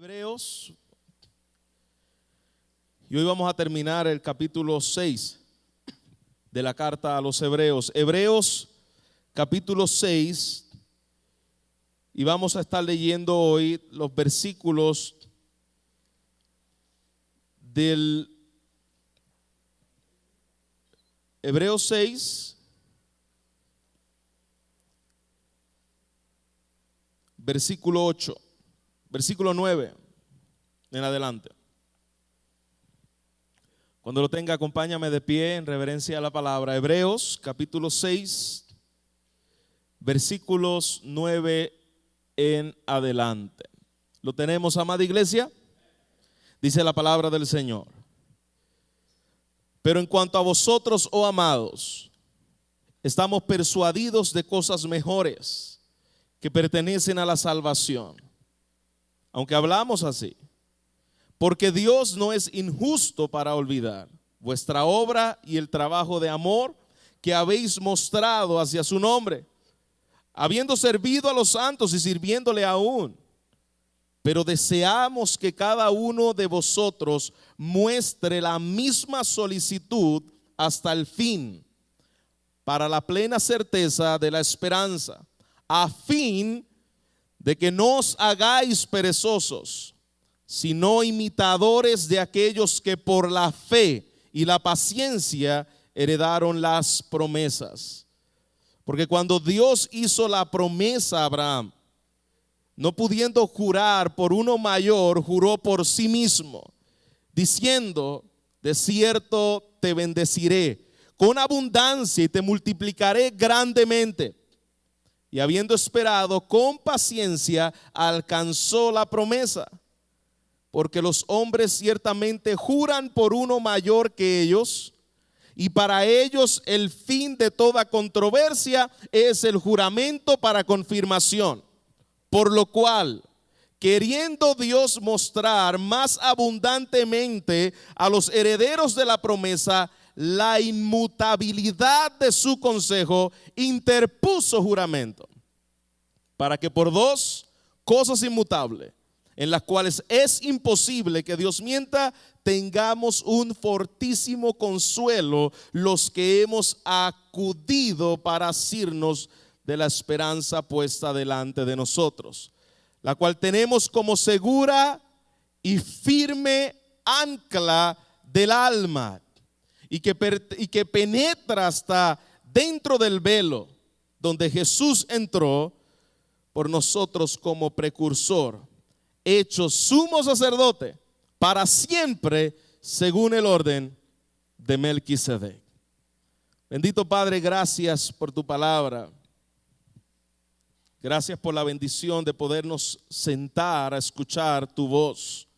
Hebreos, y hoy vamos a terminar el capítulo 6 de la carta a los Hebreos. Hebreos capítulo 6, y vamos a estar leyendo hoy los versículos del Hebreos 6, versículo 8. Versículo 9 en adelante. Cuando lo tenga, acompáñame de pie en reverencia a la palabra. Hebreos capítulo 6, versículos 9 en adelante. ¿Lo tenemos, amada iglesia? Dice la palabra del Señor. Pero en cuanto a vosotros, oh amados, estamos persuadidos de cosas mejores que pertenecen a la salvación. Aunque hablamos así, porque Dios no es injusto para olvidar vuestra obra y el trabajo de amor que habéis mostrado hacia su nombre, habiendo servido a los santos y sirviéndole aún. Pero deseamos que cada uno de vosotros muestre la misma solicitud hasta el fin, para la plena certeza de la esperanza, a fin de que no os hagáis perezosos, sino imitadores de aquellos que por la fe y la paciencia heredaron las promesas. Porque cuando Dios hizo la promesa a Abraham, no pudiendo jurar por uno mayor, juró por sí mismo, diciendo: de cierto te bendeciré con abundancia y te multiplicaré grandemente. Y habiendo esperado con paciencia, alcanzó la promesa. Porque los hombres ciertamente juran por uno mayor que ellos, y para ellos el fin de toda controversia es el juramento para confirmación. Por lo cual, queriendo Dios mostrar más abundantemente a los herederos de la promesa la inmutabilidad de su consejo, interpuso juramento, para que por dos cosas inmutables, en las cuales es imposible que Dios mienta, tengamos un fortísimo consuelo los que hemos acudido para asirnos de la esperanza puesta delante de nosotros, la cual tenemos como segura y firme ancla del alma, y que penetra hasta dentro del velo, donde Jesús entró por nosotros como precursor, hecho sumo sacerdote para siempre, según el orden de Melquisedec. Bendito Padre, gracias por tu palabra. Gracias por la bendición de podernos sentar a escuchar tu voz.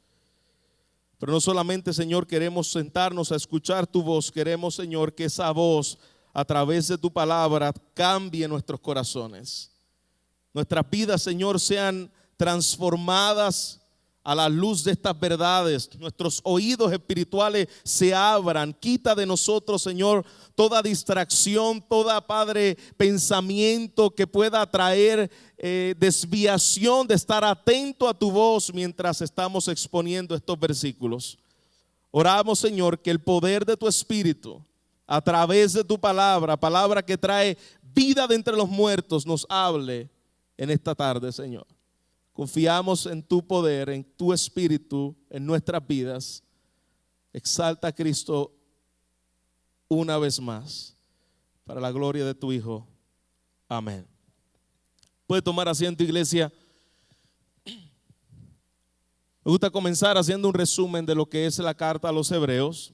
Pero no solamente, Señor, queremos sentarnos a escuchar tu voz, queremos, Señor, que esa voz a través de tu palabra cambie nuestros corazones. Nuestras vidas, Señor, sean transformadas a la luz de estas verdades. Nuestros oídos espirituales se abran. Quita de nosotros, Señor, toda distracción, toda, Padre, pensamiento que pueda traer desviación de estar atento a tu voz mientras estamos exponiendo estos versículos. Oramos, Señor, que el poder de tu Espíritu a través de tu palabra, palabra que trae vida de entre los muertos, nos hable en esta tarde, Señor. Confiamos en tu poder, en tu Espíritu, en nuestras vidas. Exalta a Cristo una vez más, para la gloria de tu Hijo. Amén. Puede tomar asiento, iglesia. Me gusta comenzar haciendo un resumen de lo que es la carta a los Hebreos.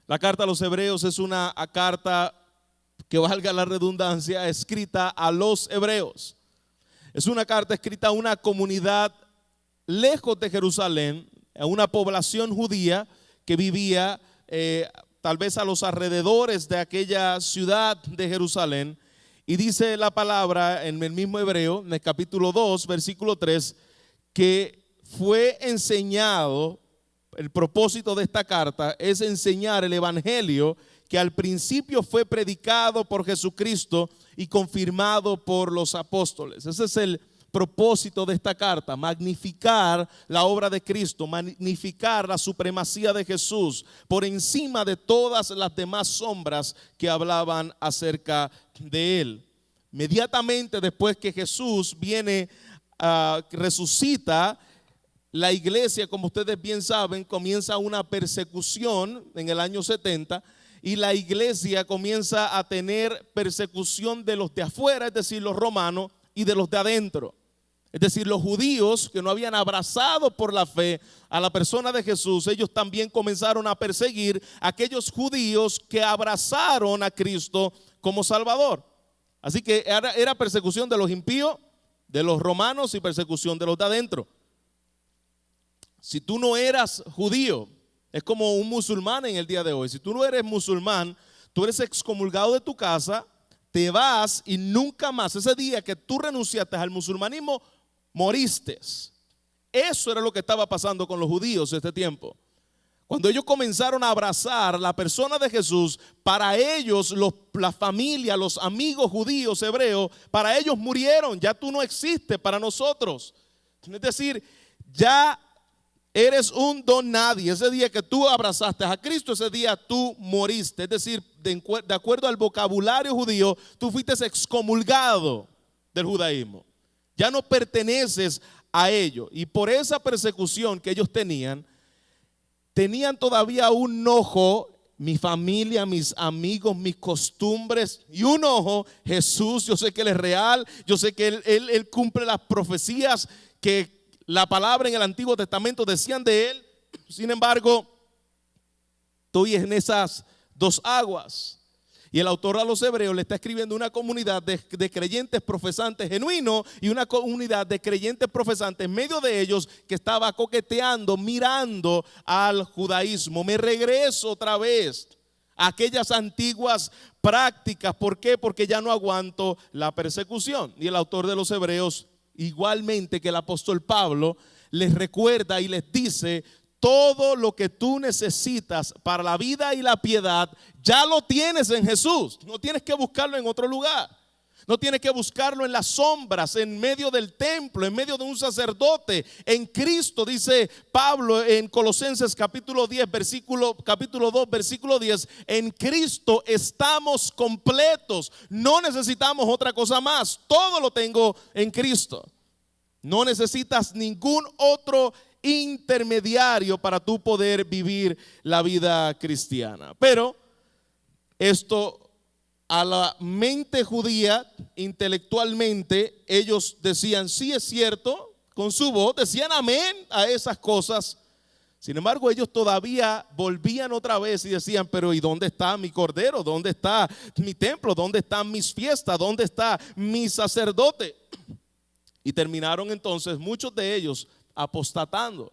La carta a los Hebreos es una carta, que valga la redundancia, escrita a los hebreos. Es una carta escrita a una comunidad lejos de Jerusalén, a una población judía que vivía tal vez a los alrededores de aquella ciudad de Jerusalén. Y dice la palabra en el mismo Hebreo, en el capítulo 2, versículo 3, que fue enseñado, el propósito de esta carta es enseñar el evangelio que al principio fue predicado por Jesucristo y confirmado por los apóstoles. Ese es el propósito de esta carta: magnificar la obra de Cristo, magnificar la supremacía de Jesús por encima de todas las demás sombras que hablaban acerca de Él. Inmediatamente después que Jesús viene, resucita, la iglesia, como ustedes bien saben, comienza una persecución en el año 70, y la iglesia comienza a tener persecución de los de afuera, es decir, los romanos, y de los de adentro, es decir, los judíos que no habían abrazado por la fe a la persona de Jesús. Ellos también comenzaron a perseguir a aquellos judíos que abrazaron a Cristo como Salvador. Así que era persecución de los impíos, de los romanos, y persecución de los de adentro. Si tú no eras judío, es como un musulmán en el día de hoy. Si tú no eres musulmán, tú eres excomulgado de tu casa, te vas y nunca más, ese día que tú renunciaste al musulmanismo, moriste. Eso era lo que estaba pasando con los judíos en este tiempo. Cuando ellos comenzaron a abrazar la persona de Jesús, para ellos, la familia, los amigos judíos, hebreos, para ellos murieron. Ya tú no existes para nosotros. Es decir, ya eres un don nadie. Ese día que tú abrazaste a Cristo, ese día tú moriste. Es decir, de acuerdo al vocabulario judío, tú fuiste excomulgado del judaísmo. Ya no perteneces a ello. Y por esa persecución que ellos tenían todavía un ojo, mi familia, mis amigos, mis costumbres, y un ojo, Jesús. Yo sé que Él es real, yo sé que Él cumple las profecías que la palabra en el Antiguo Testamento decían de Él. Sin embargo, estoy en esas dos aguas. Y el autor a los hebreos le está escribiendo una comunidad de creyentes profesantes genuinos y una comunidad de creyentes profesantes en medio de ellos que estaba coqueteando, mirando al judaísmo. Me regreso otra vez a aquellas antiguas prácticas. ¿Por qué? Porque ya no aguanto la persecución. Y el autor de los hebreos, igualmente que el apóstol Pablo, les recuerda y les dice: todo lo que tú necesitas para la vida y la piedad, ya lo tienes en Jesús. No tienes que buscarlo en otro lugar. No tienes que buscarlo en las sombras, en medio del templo, en medio de un sacerdote. En Cristo, dice Pablo en Colosenses capítulo 2, versículo 10, en Cristo estamos completos. No necesitamos otra cosa más. Todo lo tengo en Cristo. No necesitas ningún otro intermediario para tú poder vivir la vida cristiana. Pero esto, a la mente judía, intelectualmente, ellos decían: sí, es cierto, con su voz, decían amén a esas cosas. Sin embargo, ellos todavía volvían otra vez y decían: pero ¿y dónde está mi cordero? ¿Dónde está mi templo? ¿Dónde están mis fiestas? ¿Dónde está mi sacerdote? Y terminaron entonces muchos de ellos apostatando.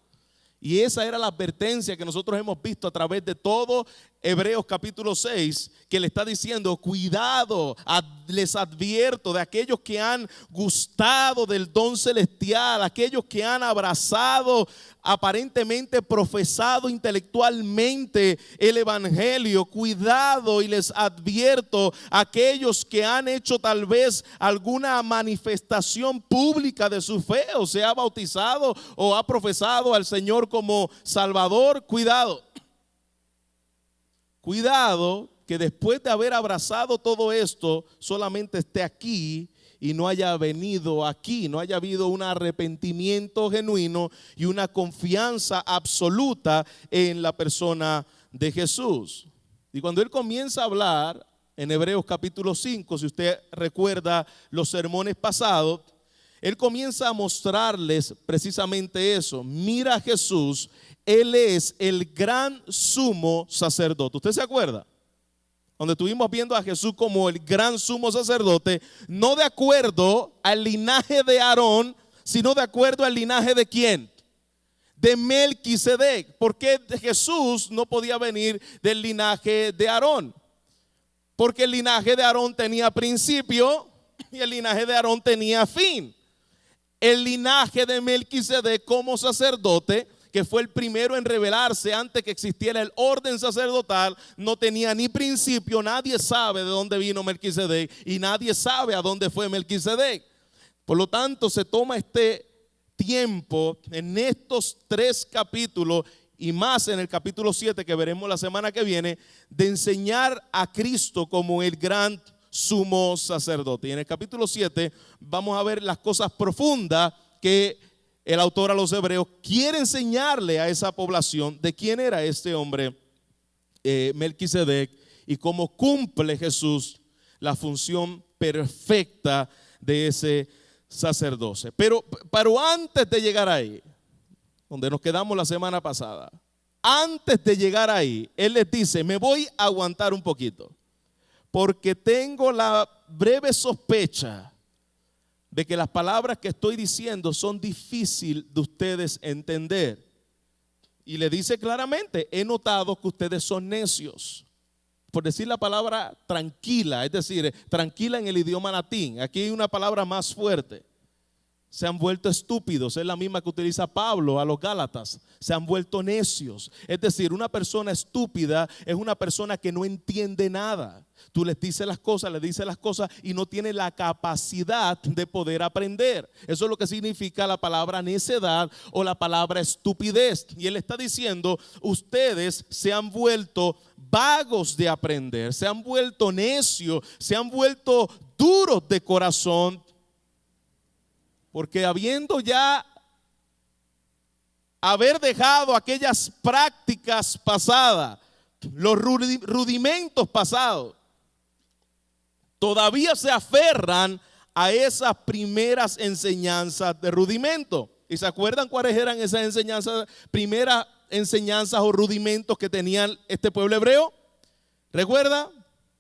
Y esa era la advertencia que nosotros hemos visto a través de todo Hebreos capítulo 6, que le está diciendo: cuidado, les advierto de aquellos que han gustado del don celestial, aquellos que han abrazado, aparentemente profesado intelectualmente el evangelio. Cuidado, y les advierto a aquellos que han hecho tal vez alguna manifestación pública de su fe, o se ha bautizado o ha profesado al Señor como Salvador. Cuidado que después de haber abrazado todo esto, solamente esté aquí y no haya venido aquí, no haya habido un arrepentimiento genuino y una confianza absoluta en la persona de Jesús. Y cuando él comienza a hablar en Hebreos capítulo 5, si usted recuerda los sermones pasados, él comienza a mostrarles precisamente eso. Mira a Jesús, Él es el gran sumo sacerdote. ¿Usted se acuerda? Donde estuvimos viendo a Jesús como el gran sumo sacerdote, no de acuerdo al linaje de Aarón, sino de acuerdo al linaje de ¿quién? De Melquisedec. ¿Por qué Jesús no podía venir del linaje de Aarón? Porque el linaje de Aarón tenía principio y el linaje de Aarón tenía fin. El linaje de Melquisedec como sacerdote, que fue el primero en revelarse antes que existiera el orden sacerdotal, no tenía ni principio. Nadie sabe de dónde vino Melquisedec y nadie sabe a dónde fue Melquisedec. Por lo tanto, se toma este tiempo en estos 3 capítulos y más en el capítulo 7 que veremos la semana que viene, de enseñar a Cristo como el gran sumo sacerdote. Y en el capítulo 7 vamos a ver las cosas profundas que el autor a los hebreos quiere enseñarle a esa población de quién era este hombre Melquisedec y cómo cumple Jesús la función perfecta de ese sacerdocio. Pero antes de llegar ahí, donde nos quedamos la semana pasada, antes de llegar ahí, él les dice: me voy a aguantar un poquito, porque tengo la breve sospecha de que las palabras que estoy diciendo son difíciles de ustedes entender. Y le dice claramente: he notado que ustedes son necios. Por decir la palabra tranquila, es decir, tranquila en el idioma latín. Aquí hay una palabra más fuerte. Se han vuelto estúpidos, es la misma que utiliza Pablo a los Gálatas. Se han vuelto necios. Es decir, una persona estúpida es una persona que no entiende nada. Tú les dices las cosas y no tiene la capacidad de poder aprender. Eso es lo que significa la palabra necedad o la palabra estupidez. Y él está diciendo: ustedes se han vuelto vagos de aprender, se han vuelto necios, se han vuelto duros de corazón. Porque habiendo ya haber dejado aquellas prácticas pasadas, los rudimentos pasados, todavía se aferran a esas primeras enseñanzas de rudimento. ¿Y se acuerdan cuáles eran esas enseñanzas, primeras enseñanzas o rudimentos que tenían este pueblo hebreo? ¿Recuerda?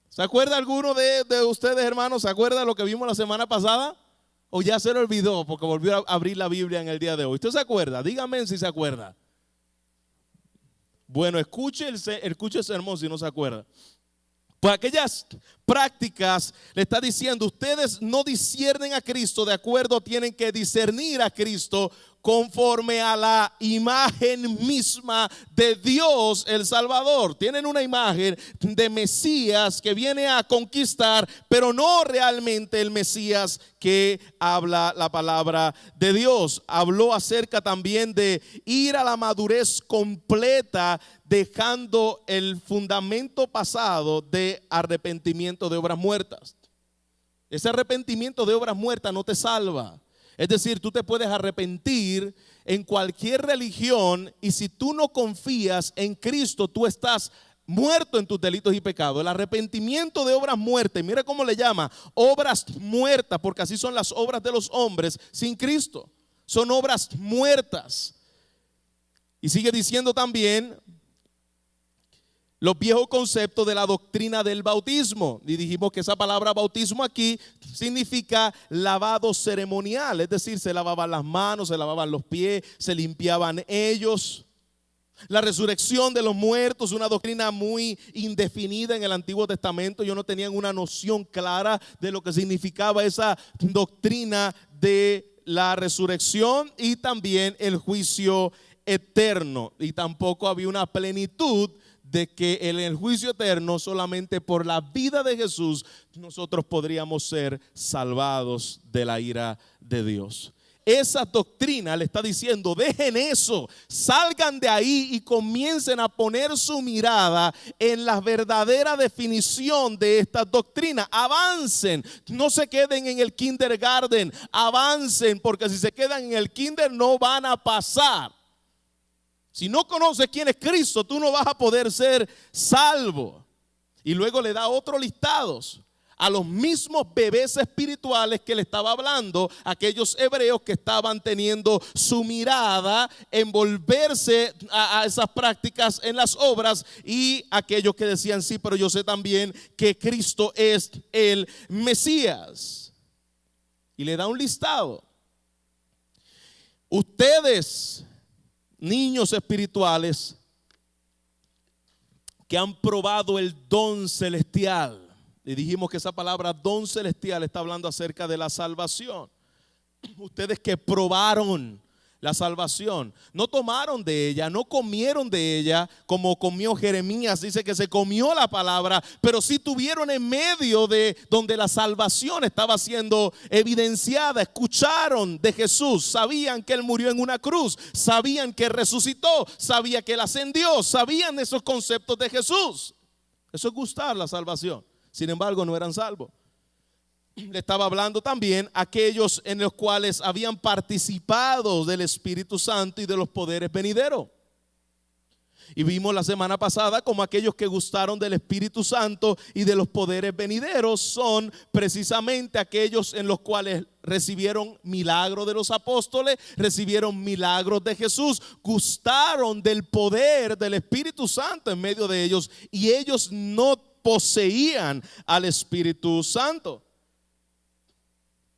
¿Se acuerda alguno de ustedes, hermanos? ¿Se acuerda lo que vimos la semana pasada? ¿O ya se le olvidó porque volvió a abrir la Biblia en el día de hoy? ¿Usted se acuerda? Dígame si se acuerda. Bueno, escuche el sermón si no se acuerda. Pues aquellas prácticas le está diciendo: ustedes no disciernen a Cristo de acuerdo, tienen que discernir a Cristo conforme a la imagen misma de Dios el Salvador. Tienen una imagen de Mesías que viene a conquistar, pero no realmente el Mesías que habla la palabra de Dios. Habló acerca también de ir a la madurez completa, dejando el fundamento pasado de arrepentimiento de obras muertas. Ese arrepentimiento de obras muertas no te salva. Es decir, tú te puedes arrepentir en cualquier religión, y si tú no confías en Cristo, tú estás muerto en tus delitos y pecados. El arrepentimiento de obras muertas, mira cómo le llama: obras muertas, porque así son las obras de los hombres sin Cristo. Son obras muertas. Y sigue diciendo también los viejos conceptos de la doctrina del bautismo. Y dijimos que esa palabra bautismo aquí significa lavado ceremonial. Es decir, se lavaban las manos, se lavaban los pies, se limpiaban ellos. La resurrección de los muertos, una doctrina muy indefinida en el Antiguo Testamento. Ellos no tenían una noción clara de lo que significaba esa doctrina de la resurrección y también el juicio eterno. Y tampoco había una plenitud de que en el juicio eterno, solamente por la vida de Jesús, nosotros podríamos ser salvados de la ira de Dios. Esa doctrina le está diciendo: dejen eso, salgan de ahí y comiencen a poner su mirada en la verdadera definición de esta doctrina. Avancen, no se queden en el kindergarten, avancen, porque si se quedan en el kinder no van a pasar. Si no conoces quién es Cristo, tú no vas a poder ser salvo. Y luego le da otros listados a los mismos bebés espirituales que le estaba hablando, aquellos hebreos que estaban teniendo su mirada en volverse a esas prácticas en las obras, y aquellos que decían: sí, pero yo sé también que Cristo es el Mesías. Y le da un listado. Ustedes, niños espirituales que han probado el don celestial. Y dijimos que esa palabra don celestial está hablando acerca de la salvación. Ustedes que probaron la salvación. No tomaron de ella, no comieron de ella como comió Jeremías. Dice que se comió la palabra, pero sí tuvieron en medio de donde la salvación estaba siendo evidenciada. Escucharon de Jesús, sabían que Él murió en una cruz, sabían que resucitó, sabían que Él ascendió, sabían esos conceptos de Jesús. Eso es gustar la salvación. Sin embargo, no eran salvos. Le estaba hablando también a aquellos en los cuales habían participado del Espíritu Santo y de los poderes venideros. Y vimos la semana pasada como aquellos que gustaron del Espíritu Santo y de los poderes venideros son precisamente aquellos en los cuales recibieron milagros de los apóstoles, recibieron milagros de Jesús, gustaron del poder del Espíritu Santo en medio de ellos, y ellos no poseían al Espíritu Santo.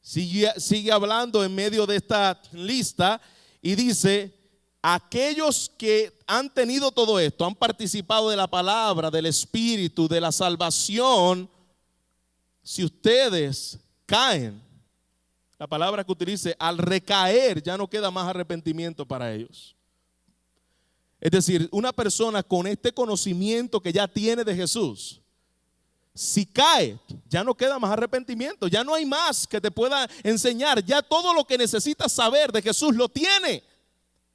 Sigue hablando en medio de esta lista y dice: aquellos que han tenido todo esto, han participado de la palabra, del Espíritu, de la salvación, si ustedes caen, la palabra que utilice, al recaer, ya no queda más arrepentimiento para ellos. Es decir, una persona con este conocimiento que ya tiene de Jesús, si cae, ya no queda más arrepentimiento, ya no hay más que te pueda enseñar, ya todo lo que necesitas saber de Jesús lo tiene.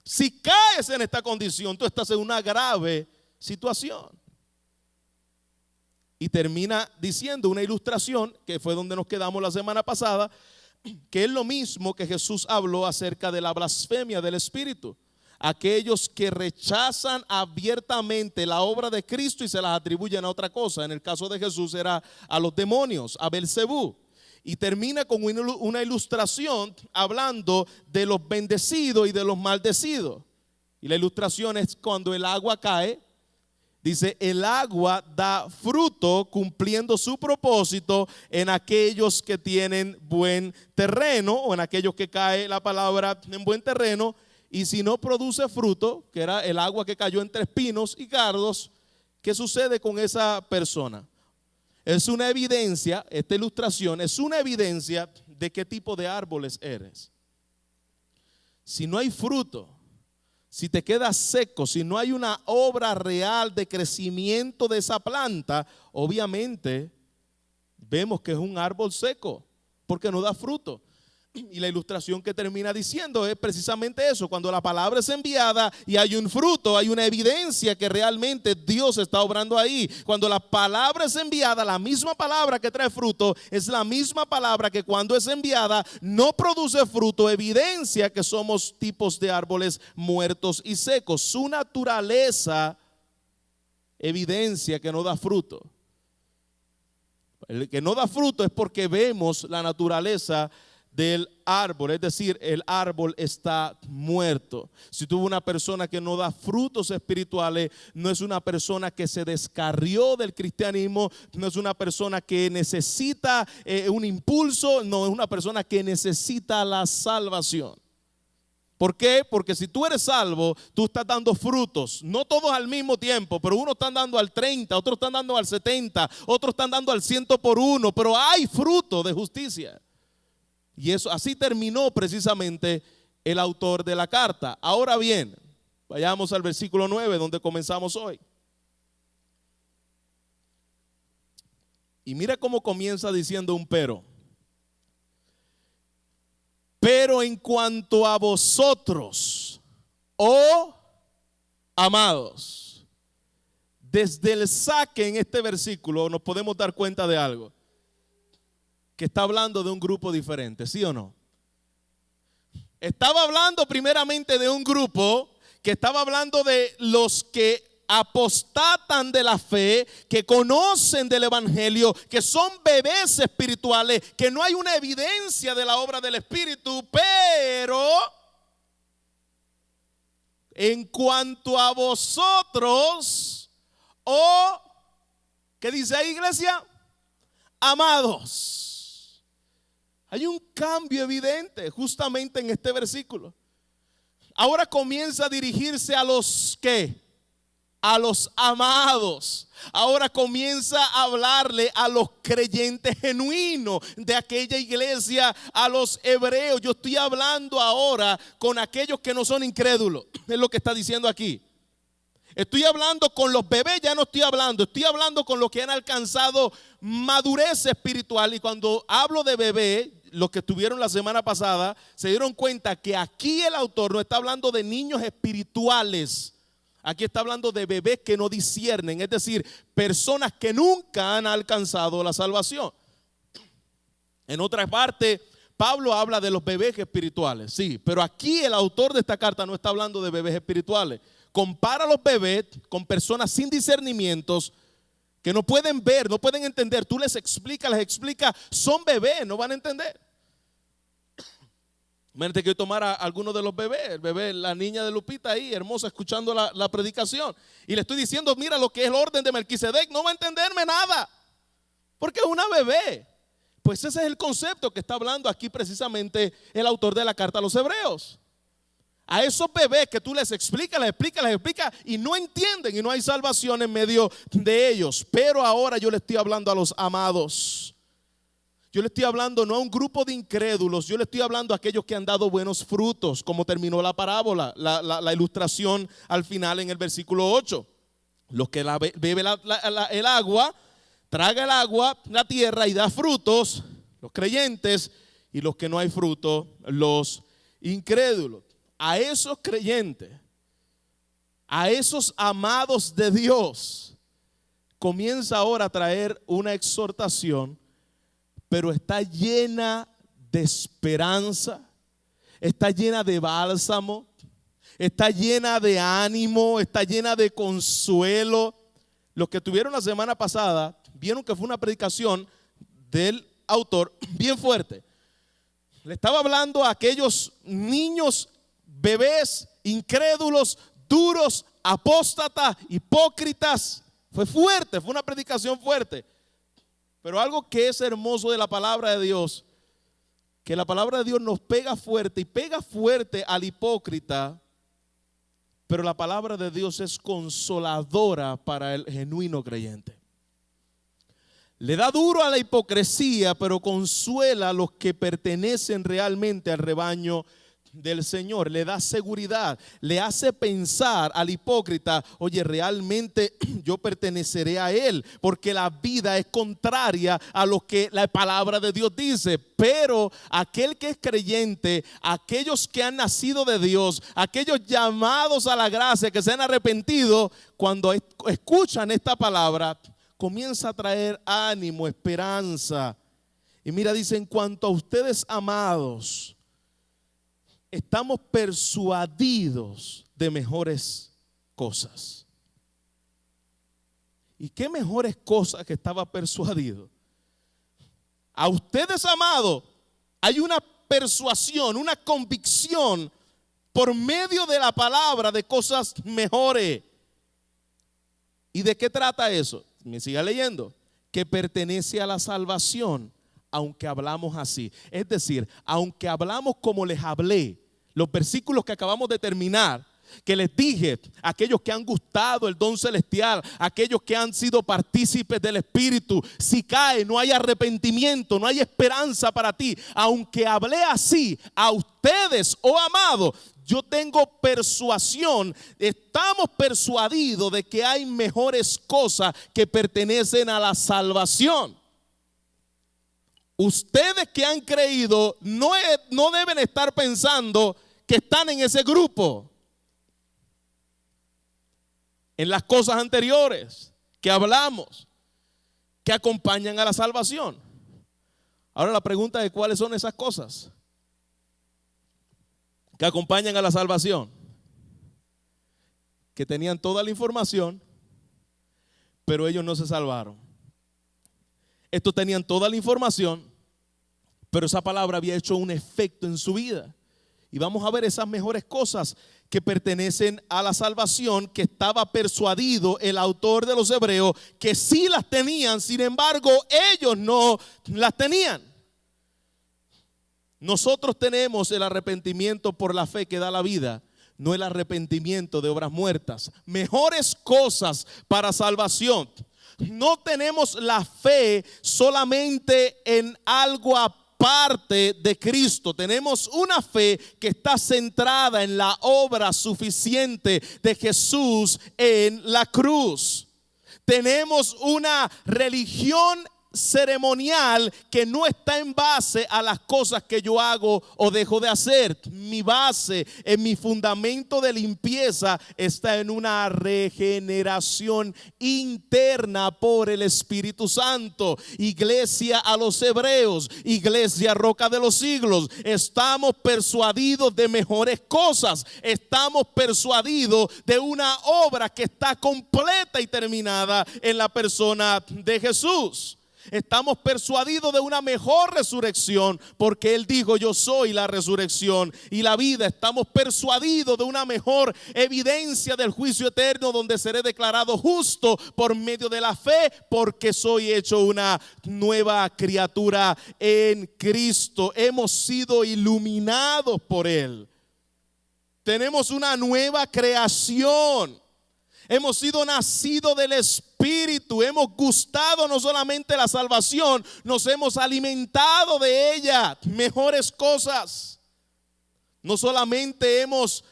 Si caes en esta condición, tú estás en una grave situación. Y termina diciendo una ilustración, que fue donde nos quedamos la semana pasada, que es lo mismo que Jesús habló acerca de la blasfemia del Espíritu. Aquellos que rechazan abiertamente la obra de Cristo y se las atribuyen a otra cosa. En el caso de Jesús era a los demonios, a Belcebú. Y termina con una ilustración hablando de los bendecidos y de los maldecidos. Y la ilustración es cuando el agua cae. Dice: el agua da fruto cumpliendo su propósito en aquellos que tienen buen terreno, o en aquellos que cae la palabra en buen terreno. Y si no produce fruto, que era el agua que cayó entre espinos y cardos, ¿qué sucede con esa persona? Es una evidencia, esta ilustración es una evidencia de qué tipo de árboles eres. Si no hay fruto, si te quedas seco, si no hay una obra real de crecimiento de esa planta, obviamente vemos que es un árbol seco, porque no da fruto. Y la ilustración que termina diciendo es precisamente eso: cuando la palabra es enviada y hay un fruto, hay una evidencia que realmente Dios está obrando ahí. Cuando la palabra es enviada, la misma palabra que trae fruto es la misma palabra que cuando es enviada no produce fruto, evidencia que somos tipos de árboles muertos y secos. Su naturaleza evidencia que no da fruto. El que no da fruto es porque vemos la naturaleza del árbol, es decir, el árbol está muerto. Si tuvo una persona que no da frutos espirituales, no es una persona que se descarrió del cristianismo, no es una persona que necesita un impulso, no es una persona que necesita la salvación. ¿Por qué? Porque si tú eres salvo, tú estás dando frutos, no todos al mismo tiempo, pero unos están dando al 30, otros están dando al 70, otros están dando al 100 por uno, pero hay fruto de justicia. Y eso, así terminó precisamente el autor de la carta. Ahora bien, vayamos al versículo 9 donde comenzamos hoy. Y mira cómo comienza diciendo un pero. Pero en cuanto a vosotros, oh amados, desde el saque en este versículo nos podemos dar cuenta de algo. Que está hablando de un grupo diferente, ¿sí o no? Estaba hablando primeramente de un grupo que estaba hablando de los que apostatan de la fe, que conocen del evangelio, que son bebés espirituales, que no hay una evidencia de la obra del Espíritu, pero en cuanto a vosotros, oh, ¿qué dice ahí, iglesia? Amados. Hay un cambio evidente justamente en este versículo. Ahora comienza a dirigirse a los que a los amados. Ahora comienza a hablarle a los creyentes genuinos de aquella iglesia, a los hebreos. Yo estoy hablando ahora con aquellos que no son incrédulos. Es lo que está diciendo aquí. Estoy hablando con los bebés, ya no estoy hablando con los que han alcanzado madurez espiritual. Y cuando hablo de bebé, los que estuvieron la semana pasada se dieron cuenta que aquí el autor no está hablando de niños espirituales. Aquí está hablando de bebés que no disciernen, es decir, personas que nunca han alcanzado la salvación. En otra parte, Pablo habla de los bebés espirituales, sí, pero aquí el autor de esta carta no está hablando de bebés espirituales. Compara a los bebés con personas sin discernimientos que no pueden ver, no pueden entender. Tú les explicas, son bebés, no van a entender. Imagínate que yo tomara a alguno de los bebés, el bebé, la niña de Lupita ahí, hermosa, escuchando la predicación. Y le estoy diciendo, mira lo que es el orden de Melquisedec, no va a entenderme nada, porque es una bebé. Pues ese es el concepto que está hablando aquí precisamente el autor de la carta a los hebreos. A esos bebés que tú les explicas y no entienden y no hay salvación en medio de ellos. Pero ahora yo le estoy hablando a los amados. Yo le estoy hablando no a un grupo de incrédulos, yo le estoy hablando a aquellos que han dado buenos frutos, como terminó la parábola, la ilustración al final en el versículo 8. Los que bebe el agua, traga el agua, la tierra y da frutos, los creyentes, y los que no hay fruto, los incrédulos. A esos creyentes, a esos amados de Dios, comienza ahora a traer una exhortación, pero está llena de esperanza, está llena de bálsamo, está llena de ánimo, está llena de consuelo. Los que tuvieron la semana pasada vieron que fue una predicación del autor bien fuerte. Le estaba hablando a aquellos niños, bebés, incrédulos, duros, apóstatas, hipócritas. Fue fuerte, fue una predicación fuerte. Pero algo que es hermoso de la palabra de Dios, que la palabra de Dios nos pega fuerte y pega fuerte al hipócrita, pero la palabra de Dios es consoladora para el genuino creyente. Le da duro a la hipocresía, pero consuela a los que pertenecen realmente al rebaño del Señor. Le da seguridad, le hace pensar al hipócrita, oye, realmente yo perteneceré a Él, porque la vida es contraria a lo que la palabra de Dios dice. Pero aquel que es creyente, aquellos que han nacido de Dios, aquellos llamados a la gracia, que se han arrepentido, cuando escuchan esta palabra, comienza a traer ánimo, esperanza. Y mira, dice, en cuanto a ustedes, amados, estamos persuadidos de mejores cosas. ¿Y qué mejores cosas que estaba persuadido? A ustedes, amados, hay una persuasión, una convicción por medio de la palabra de cosas mejores. ¿Y de qué trata eso? Me siga leyendo. Que pertenece a la salvación, aunque hablamos así. Es decir, aunque hablamos como les hablé, los versículos que acabamos de terminar, que les dije, aquellos que han gustado el don celestial, aquellos que han sido partícipes del Espíritu, si cae, no hay arrepentimiento, no hay esperanza para ti. Aunque hablé así a ustedes, oh amados, yo tengo persuasión, estamos persuadidos de que hay mejores cosas que pertenecen a la salvación. Ustedes que han creído no deben estar pensando que están en ese grupo, en las cosas anteriores que hablamos, que acompañan a la salvación. Ahora la pregunta es, ¿cuáles son esas cosas que acompañan a la salvación? Que tenían toda la información, pero ellos no se salvaron. Estos tenían toda la información, pero esa palabra había hecho un efecto en su vida. Y vamos a ver esas mejores cosas que pertenecen a la salvación, que estaba persuadido el autor de los Hebreos que sí las tenían, sin embargo ellos no las tenían. Nosotros tenemos el arrepentimiento por la fe que da la vida, no el arrepentimiento de obras muertas. Mejores cosas para salvación. No tenemos la fe solamente en algo aparte de Cristo. Tenemos una fe que está centrada en la obra suficiente de Jesús en la cruz. Tenemos una religión ceremonial que no está en base a las cosas que yo hago o dejo de hacer. Mi base, en mi fundamento de limpieza, está en una regeneración interna por el Espíritu Santo. Iglesia a los hebreos, iglesia roca de los siglos, estamos persuadidos de mejores cosas. Estamos persuadidos de una obra que está completa y terminada en la persona de Jesús. Estamos persuadidos de una mejor resurrección, porque Él dijo: yo soy la resurrección y la vida. Estamos persuadidos de una mejor evidencia del juicio eterno, donde seré declarado justo por medio de la fe, porque soy hecho una nueva criatura en Cristo. Hemos sido iluminados por Él. Tenemos una nueva creación. Hemos sido nacidos del Espíritu, hemos gustado no solamente la salvación, nos hemos alimentado de ella, mejores cosas. No solamente hemos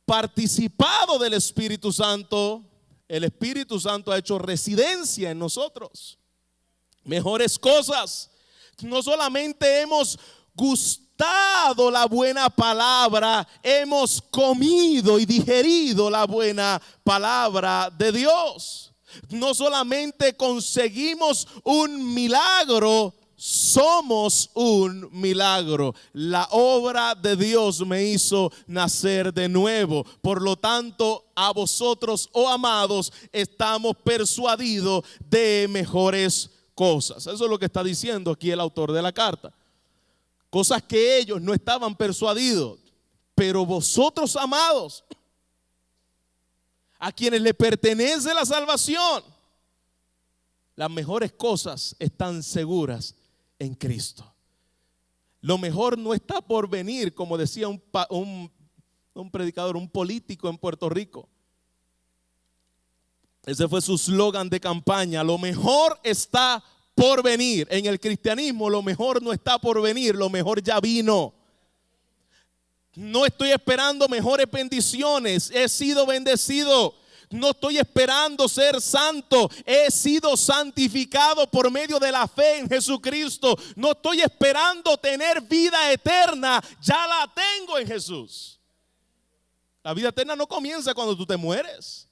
participado del Espíritu Santo, el Espíritu Santo ha hecho residencia en nosotros. Mejores cosas. No solamente hemos gustado la buena palabra, hemos comido y digerido la buena palabra de Dios. No solamente conseguimos un milagro, somos un milagro. La obra de Dios me hizo nacer de nuevo. Por lo tanto, a vosotros, oh amados, estamos persuadidos de mejores cosas. Eso es lo que está diciendo aquí el autor de la carta. Cosas que ellos no estaban persuadidos. Pero vosotros, amados, a quienes le pertenece la salvación, las mejores cosas están seguras en Cristo. Lo mejor no está por venir, como decía un predicador, un político en Puerto Rico. Ese fue su slogan de campaña: lo mejor está por venir. En el cristianismo lo mejor no está por venir, lo mejor ya vino. No estoy esperando mejores bendiciones, he sido bendecido. No estoy esperando ser santo, he sido santificado por medio de la fe en Jesucristo. No estoy esperando tener vida eterna, ya la tengo en Jesús. La vida eterna no comienza cuando tú te mueres.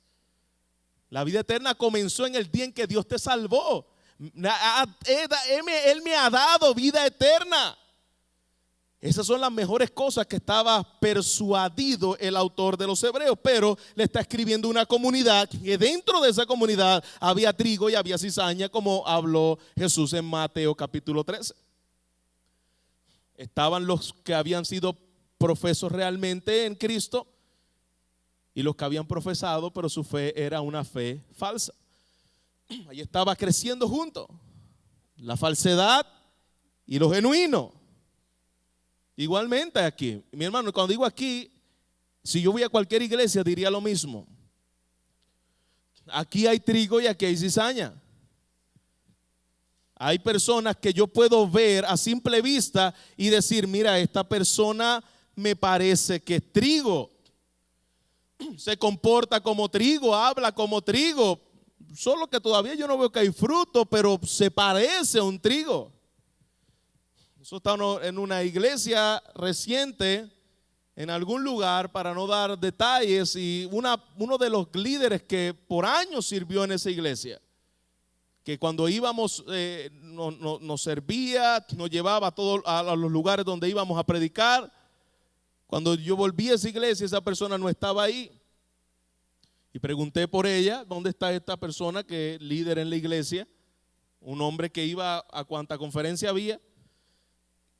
La vida eterna comenzó en el día en que Dios te salvó. Él me ha dado vida eterna. Esas son las mejores cosas que estaba persuadido el autor de los Hebreos, pero le está escribiendo una comunidad, que dentro de esa comunidad había trigo y había cizaña, como habló Jesús en Mateo capítulo 13. Estaban los que habían sido profesos realmente en Cristo y los que habían profesado, pero su fe era una fe falsa. Ahí estaba creciendo junto la falsedad y lo genuino. Igualmente aquí, mi hermano, cuando digo aquí, si yo voy a cualquier iglesia diría lo mismo. Aquí hay trigo y aquí hay cizaña. Hay personas que yo puedo ver a simple vista y decir: mira, esta persona me parece que es trigo, se comporta como trigo, habla como trigo. Solo que todavía yo no veo que hay fruto, pero se parece a un trigo. Eso está en una iglesia reciente, en algún lugar, para no dar detalles, y uno de los líderes que por años sirvió en esa iglesia, que cuando íbamos nos servía, nos llevaba a los lugares donde íbamos a predicar. Cuando yo volví a esa iglesia, esa persona no estaba ahí. Y pregunté por ella: ¿dónde está esta persona que es líder en la iglesia? Un hombre que iba a cuanta conferencia había.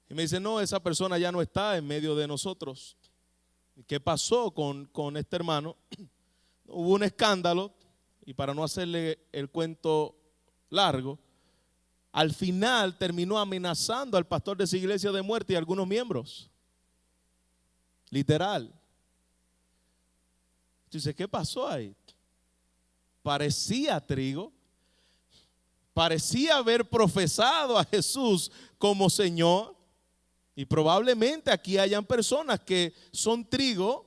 Y me dice: no, esa persona ya no está en medio de nosotros. ¿Qué pasó con este hermano? Hubo un escándalo, y para no hacerle el cuento largo, al final terminó amenazando al pastor de esa iglesia de muerte y a algunos miembros. Literal. Dice, ¿qué pasó ahí? Parecía trigo, parecía haber profesado a Jesús como Señor, y probablemente aquí hayan personas que son trigo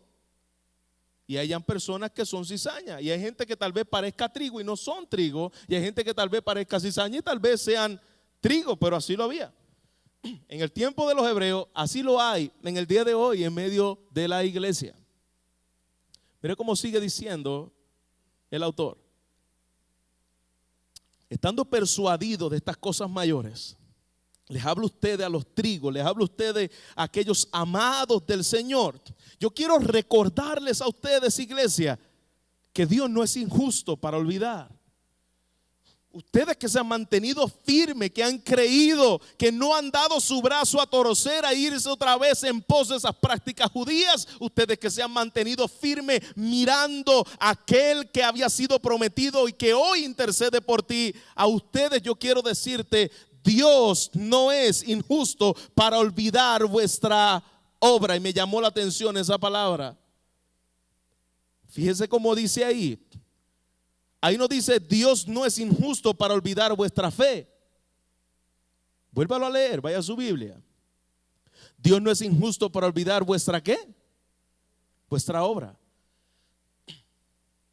y hayan personas que son cizaña, y hay gente que tal vez parezca trigo y no son trigo, y hay gente que tal vez parezca cizaña y tal vez sean trigo, pero así lo había en el tiempo de los hebreos, así lo hay en el día de hoy en medio de la iglesia. Mire cómo sigue diciendo el autor: estando persuadido de estas cosas mayores, les habla usted a los trigos, les habla usted a aquellos amados del Señor. Yo quiero recordarles a ustedes, iglesia, que Dios no es injusto para olvidar. Ustedes que se han mantenido firmes, que han creído, que no han dado su brazo a torcer, a irse otra vez en pos de esas prácticas judías. Ustedes que se han mantenido firmes mirando a aquel que había sido prometido y que hoy intercede por ti. A ustedes yo quiero decirte, Dios no es injusto para olvidar vuestra obra. Y me llamó la atención esa palabra. Fíjese cómo dice ahí. Ahí no dice, Dios no es injusto para olvidar vuestra fe. Vuélvalo a leer, vaya a su Biblia. Dios no es injusto para olvidar vuestra ¿qué? Vuestra obra.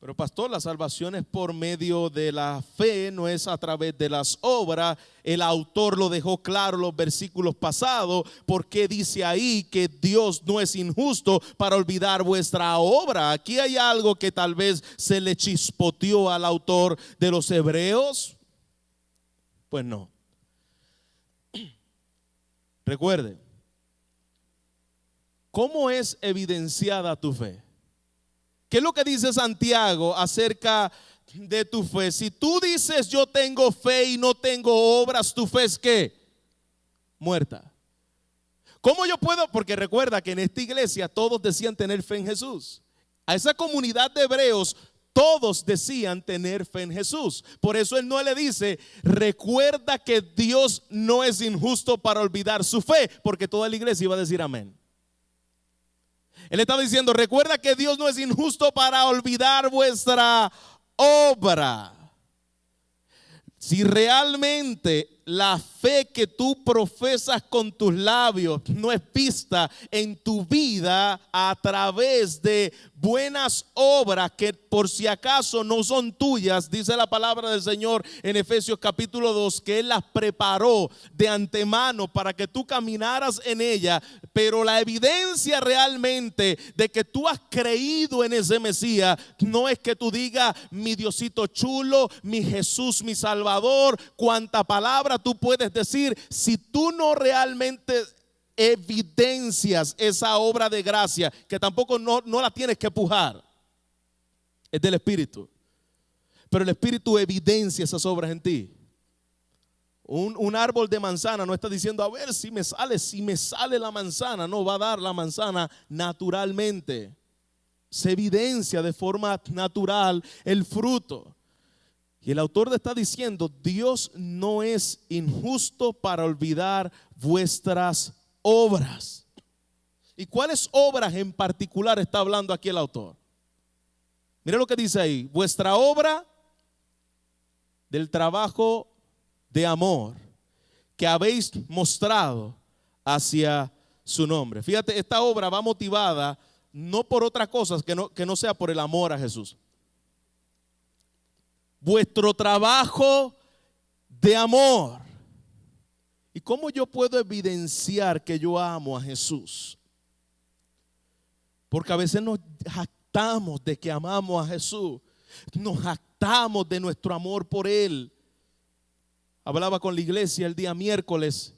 Pero pastor, la salvación es por medio de la fe, no es a través de las obras. El autor lo dejó claro en los versículos pasados, porque dice ahí que Dios no es injusto para olvidar vuestra obra. Aquí hay algo que tal vez se le chispoteó al autor de los Hebreos. Pues no. Recuerde, ¿cómo es evidenciada tu fe? ¿Qué es lo que dice Santiago acerca de tu fe? Si tú dices yo tengo fe y no tengo obras, ¿tu fe es qué? Muerta. ¿Cómo yo puedo? Porque recuerda que en esta iglesia todos decían tener fe en Jesús. A esa comunidad de hebreos todos decían tener fe en Jesús. Por eso él no le dice, recuerda que Dios no es injusto para olvidar su fe, porque toda la iglesia iba a decir amén. Él estaba diciendo, recuerda que Dios no es injusto para olvidar vuestra obra. Si realmente la fe que tú profesas con tus labios no es vista en tu vida a través de buenas obras que por si acaso no son tuyas, dice la palabra del Señor en Efesios capítulo 2, que Él las preparó de antemano para que tú caminaras en ella, pero la evidencia realmente de que tú has creído en ese Mesías no es que tú digas mi Diosito chulo, mi Jesús, mi Salvador, cuánta palabra tú puedes decir. Si tú no realmente evidencias esa obra de gracia, que tampoco no la tienes que pujar, es del Espíritu, pero el Espíritu evidencia esas obras en ti. Un árbol de manzana no está diciendo a ver si me sale la manzana. No, va a dar la manzana naturalmente. Se evidencia de forma natural el fruto. Y el autor está diciendo, Dios no es injusto para olvidar vuestras obras. ¿Y cuáles obras en particular está hablando aquí el autor? Mira lo que dice ahí, vuestra obra del trabajo de amor que habéis mostrado hacia su nombre. Fíjate, esta obra va motivada no por otras cosas que no sea por el amor a Jesús. Vuestro trabajo de amor. ¿Y cómo yo puedo evidenciar que yo amo a Jesús? Porque a veces nos jactamos de que amamos a Jesús. Nos jactamos de nuestro amor por Él. Hablaba con la iglesia el día miércoles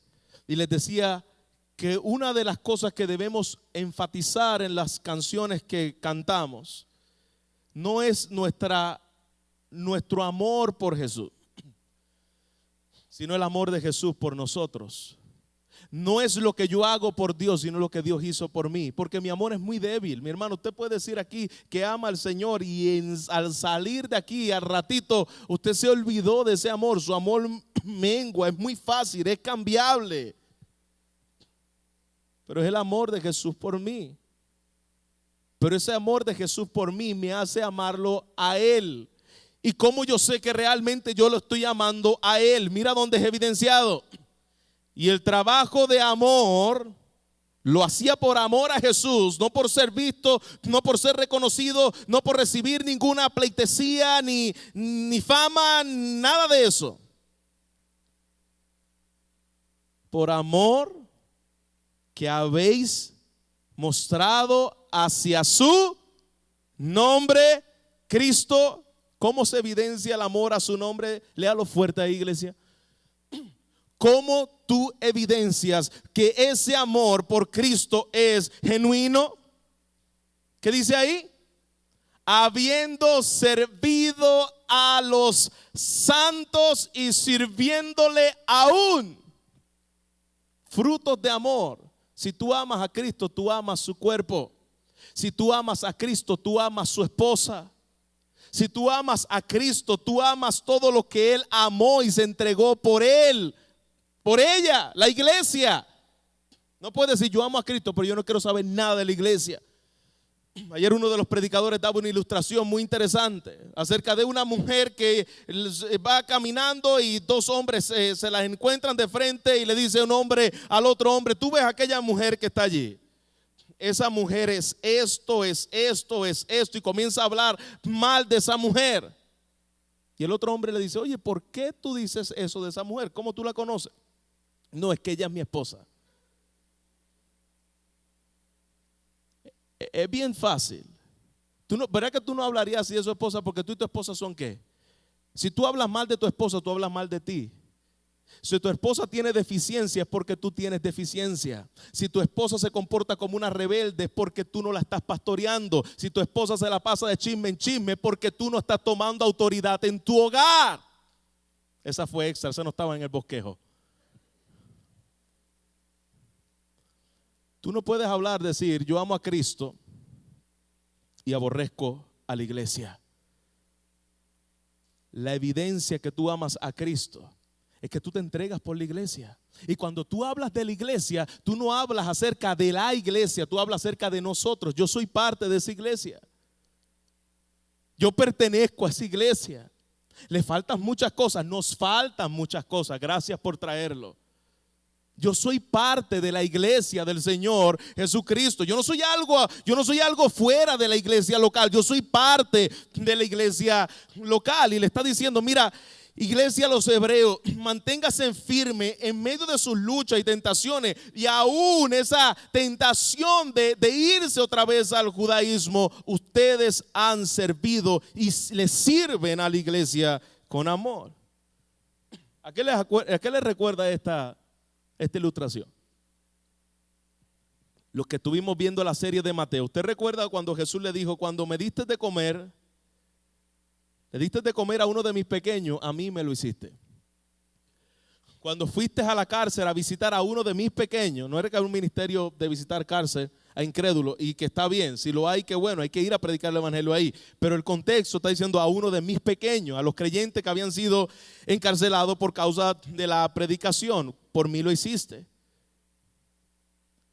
y les decía que una de las cosas que debemos enfatizar en las canciones que cantamos no es nuestro amor por Jesús, sino el amor de Jesús por nosotros. No es lo que yo hago por Dios, sino lo que Dios hizo por mí. Porque mi amor es muy débil. Mi hermano, usted puede decir aquí que ama al Señor y al salir de aquí al ratito usted se olvidó de ese amor. Su amor mengua, es muy fácil, es cambiable. Pero es el amor de Jesús por mí. pero ese amor de Jesús por mí me hace amarlo a Él. ¿Y cómo yo sé que realmente yo lo estoy amando a Él? Mira dónde es evidenciado. Y el trabajo de amor lo hacía por amor a Jesús, no por ser visto, no por ser reconocido, no por recibir ninguna pleitesía, ni fama, nada de eso. Por amor que habéis mostrado hacia su nombre, Cristo. ¿Cómo se evidencia el amor a su nombre? Léalo fuerte ahí, iglesia. ¿Cómo tú evidencias que ese amor por Cristo es genuino? ¿Qué dice ahí? Habiendo servido a los santos y sirviéndole aún. Frutos de amor. Si tú amas a Cristo, tú amas su cuerpo. Si tú amas a Cristo, tú amas su esposa. Si tú amas a Cristo, tú amas todo lo que Él amó y se entregó por Él, por ella, la iglesia. No puedes decir yo amo a Cristo, pero yo no quiero saber nada de la iglesia. Ayer uno de los predicadores daba una ilustración muy interesante acerca de una mujer que va caminando y dos hombres se las encuentran de frente y le dice un hombre al otro hombre: tú ves a aquella mujer que está allí, esa mujer es esto, es esto, es esto, y comienza a hablar mal de esa mujer. Y el otro hombre le dice: oye, ¿por qué tú dices eso de esa mujer? ¿Cómo tú la conoces? No, es que ella es mi esposa. Es bien fácil. ¿Verdad que tú no hablarías así de su esposa? Porque tú y tu esposa son ¿qué? Si tú hablas mal de tu esposa, tú hablas mal de ti. Si tu esposa tiene deficiencia, es porque tú tienes deficiencia. Si tu esposa se comporta como una rebelde, es porque tú no la estás pastoreando. Si tu esposa se la pasa de chisme en chisme, es porque tú no estás tomando autoridad en tu hogar. Esa fue extra, esa no estaba en el bosquejo. Tú no puedes hablar, decir yo amo a Cristo y aborrezco a la iglesia. La evidencia que tú amas a Cristo es que tú te entregas por la iglesia. Y cuando tú hablas de la iglesia, tú no hablas acerca de la iglesia, tú hablas acerca de nosotros. Yo soy parte de esa iglesia. Yo pertenezco a esa iglesia. Le faltan muchas cosas, nos faltan muchas cosas. Gracias por traerlo. Yo soy parte de la iglesia del Señor Jesucristo. Yo no soy algo fuera de la iglesia local. Yo soy parte de la iglesia local. Y le está diciendo: mira, iglesia a los hebreos, manténgase firme en medio de sus luchas y tentaciones. Y aún esa tentación de irse otra vez al judaísmo, ustedes han servido y le sirven a la iglesia con amor. ¿A qué les recuerda esta ilustración? Los que estuvimos viendo la serie de Mateo. ¿Usted recuerda cuando Jesús le dijo: cuando me diste de comer, le diste de comer a uno de mis pequeños, a mí me lo hiciste? Cuando fuiste a la cárcel a visitar a uno de mis pequeños, no era que hay un ministerio de visitar cárcel a incrédulos, y que está bien, si lo hay, que bueno, hay que ir a predicar el evangelio ahí, pero el contexto está diciendo a uno de mis pequeños, a los creyentes que habían sido encarcelados por causa de la predicación. Por mí lo hiciste.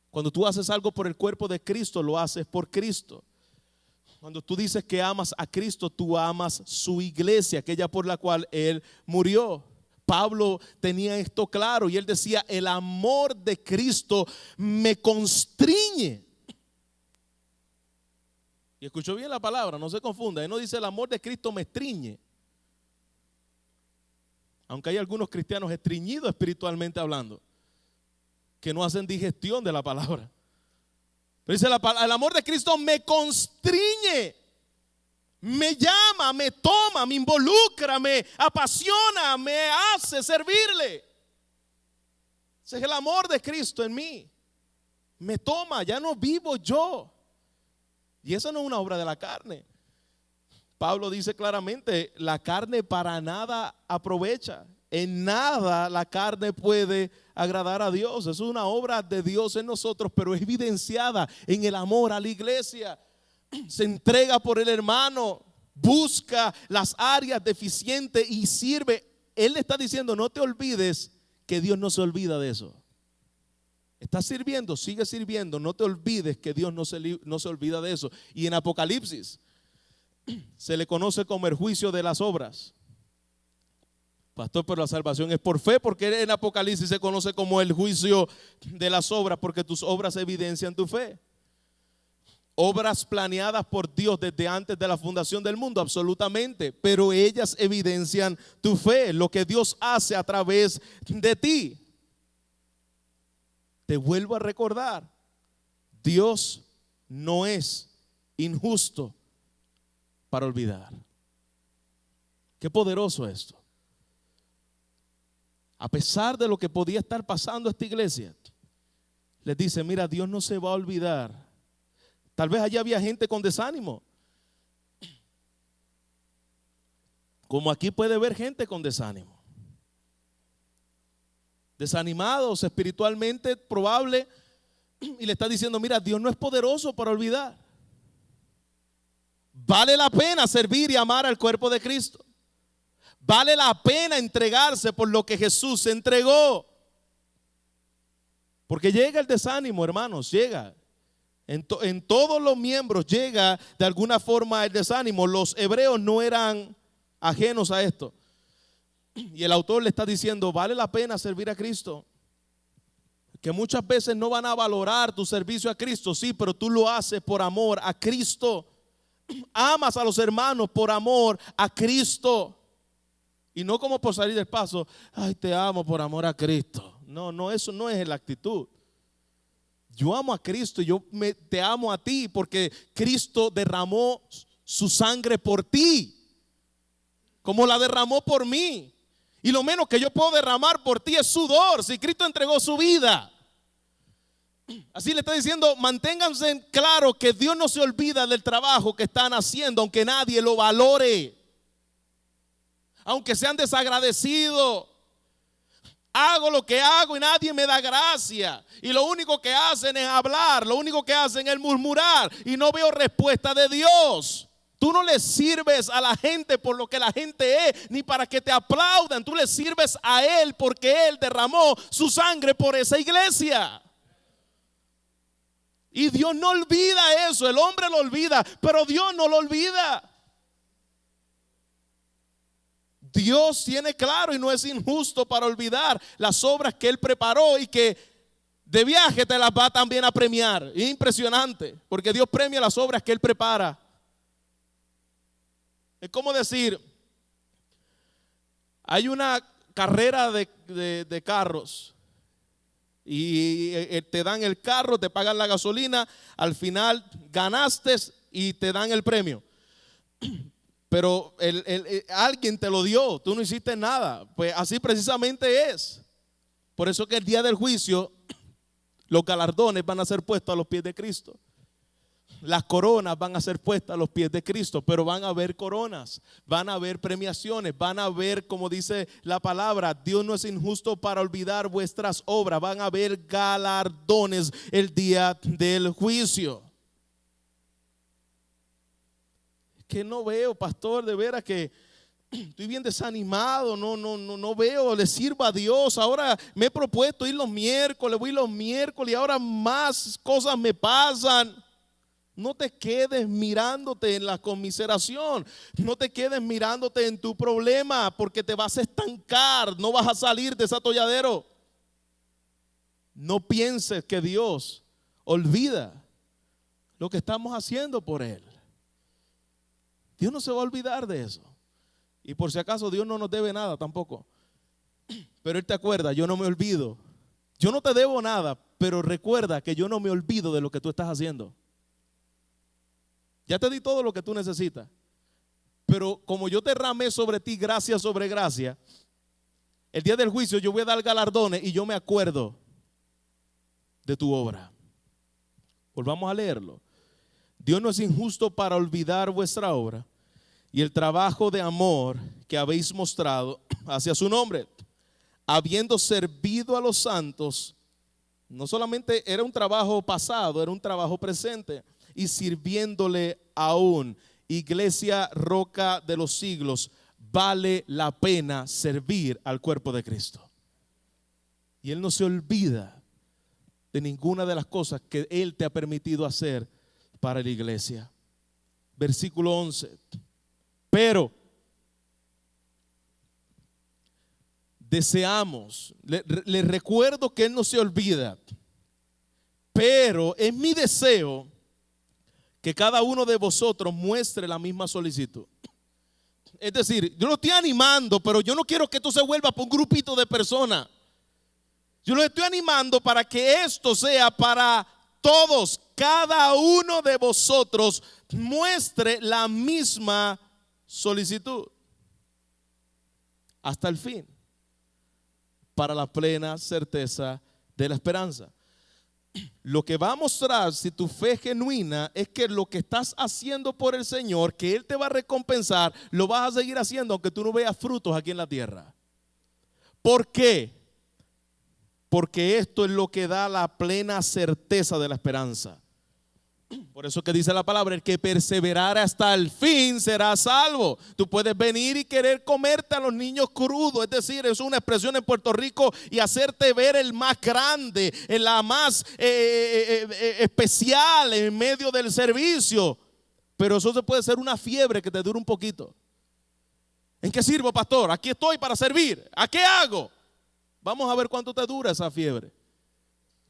Cuando tú haces algo por el cuerpo de Cristo, lo haces por Cristo. Cuando tú dices que amas a Cristo, tú amas su iglesia, aquella por la cual Él murió. Pablo tenía esto claro y él decía: el amor de Cristo me constriñe. Y escuchó bien la palabra, no se confunda. Él no dice el amor de Cristo me estriñe. Aunque hay algunos cristianos estreñidos espiritualmente hablando, que no hacen digestión de la palabra. Pero dice el amor de Cristo me constriñe. Me llama, me toma, me involucra, me apasiona, me hace servirle. Ese es el amor de Cristo en mí. Me toma, ya no vivo yo. Y eso no es una obra de la carne. Pablo dice claramente: la carne para nada aprovecha. En nada la carne puede agradar a Dios. Es una obra de Dios en nosotros, pero es evidenciada en el amor a la iglesia. Se entrega por el hermano, busca las áreas deficientes y sirve. Él le está diciendo: no te olvides que Dios no se olvida de eso. Estás sirviendo, sigue sirviendo. No te olvides que Dios no se olvida de eso. Y en Apocalipsis se le conoce como el juicio de las obras. Pastor, pero la salvación es por fe, porque en Apocalipsis se conoce como el juicio de las obras, porque tus obras evidencian tu fe. Obras planeadas por Dios desde antes de la fundación del mundo, absolutamente, pero ellas evidencian tu fe, lo que Dios hace a través de ti. Te vuelvo a recordar, Dios no es injusto para olvidar. Qué poderoso esto. A pesar de lo que podía estar pasando a esta iglesia, les dice, mira, Dios no se va a olvidar. Tal vez allá había gente con desánimo. Como aquí puede haber gente con desánimo. Desanimados espiritualmente, probable. Y le está diciendo, mira, Dios no es poderoso para olvidar. Vale la pena servir y amar al cuerpo de Cristo. Vale la pena entregarse por lo que Jesús se entregó. Porque llega el desánimo, hermanos, llega. En todos los miembros llega de alguna forma el desánimo. Los hebreos no eran ajenos a esto. Y el autor le está diciendo, vale la pena servir a Cristo. Que muchas veces no van a valorar tu servicio a Cristo, sí, pero tú lo haces por amor a Cristo. Amas a los hermanos por amor a Cristo. Y no como por salir del paso, ay, te amo por amor a Cristo. No, eso no es la actitud. Yo amo a Cristo, te amo a ti porque Cristo derramó su sangre por ti, como la derramó por mí. Y lo menos que yo puedo derramar por ti es sudor, si Cristo entregó su vida. Así le está diciendo, manténganse claro que Dios no se olvida del trabajo que están haciendo, aunque nadie lo valore. Aunque sean desagradecidos, hago lo que hago y nadie me da gracia. Y lo único que hacen es hablar, lo único que hacen es murmurar. Y no veo respuesta de Dios. Tú no le sirves a la gente por lo que la gente es, ni para que te aplaudan. Tú le sirves a Él porque Él derramó su sangre por esa iglesia. Y Dios no olvida eso. El hombre lo olvida, pero Dios no lo olvida. Dios tiene claro y no es injusto para olvidar las obras que Él preparó y que de viaje te las va también a premiar. Es impresionante, porque Dios premia las obras que Él prepara. Es como decir, hay una carrera de carros y te dan el carro, te pagan la gasolina, al final ganaste y te dan el premio. Pero alguien te lo dio, tú no hiciste nada. Pues así precisamente es. Por eso que el día del juicio los galardones van a ser puestos a los pies de Cristo. Las coronas van a ser puestas a los pies de Cristo, pero van a haber coronas, van a haber premiaciones, van a haber, como dice la palabra, Dios no es injusto para olvidar vuestras obras, van a haber galardones el día del juicio. Que no veo, pastor, de veras que estoy bien desanimado, no veo, le sirvo a Dios. Ahora me he propuesto ir los miércoles, voy los miércoles y ahora más cosas me pasan. No te quedes mirándote en la conmiseración, no te quedes mirándote en tu problema, porque te vas a estancar, no vas a salir de ese atolladero. No pienses que Dios olvida lo que estamos haciendo por Él. Dios no se va a olvidar de eso. Y por si acaso Dios no nos debe nada tampoco. Pero Él te acuerda, yo no me olvido. Yo no te debo nada, pero recuerda que yo no me olvido de lo que tú estás haciendo. Ya te di todo lo que tú necesitas. Pero como yo derramé sobre ti gracia sobre gracia, el día del juicio yo voy a dar galardones y yo me acuerdo de tu obra. Volvamos a leerlo. Dios no es injusto para olvidar vuestra obra y el trabajo de amor que habéis mostrado hacia su nombre, habiendo servido a los santos. No solamente era un trabajo pasado, era un trabajo presente, y sirviéndole aún. Iglesia Roca de los Siglos, vale la pena servir al cuerpo de Cristo. Y Él no se olvida de ninguna de las cosas que Él te ha permitido hacer para la iglesia. Versículo 11. Pero deseamos, le recuerdo que Él no se olvida, pero es mi deseo que cada uno de vosotros muestre la misma solicitud. Es decir, yo lo estoy animando, pero yo no quiero que esto se vuelva por un grupito de personas. Yo lo estoy animando para que esto sea para todos. Cada uno de vosotros muestre la misma solicitud hasta el fin, para la plena certeza de la esperanza. Lo que va a mostrar si tu fe es genuina es que lo que estás haciendo por el Señor, que Él te va a recompensar, lo vas a seguir haciendo aunque tú no veas frutos aquí en la tierra. ¿Por qué? Porque esto es lo que da la plena certeza de la esperanza. Por eso que dice la palabra, el que perseverara hasta el fin será salvo. Tú puedes venir y querer comerte a los niños crudos, es decir, es una expresión en Puerto Rico, y hacerte ver el más grande, la más especial en medio del servicio. Pero eso se puede ser una fiebre que te dure un poquito. ¿En qué sirvo, pastor? Aquí estoy para servir. ¿A qué hago? Vamos a ver cuánto te dura esa fiebre.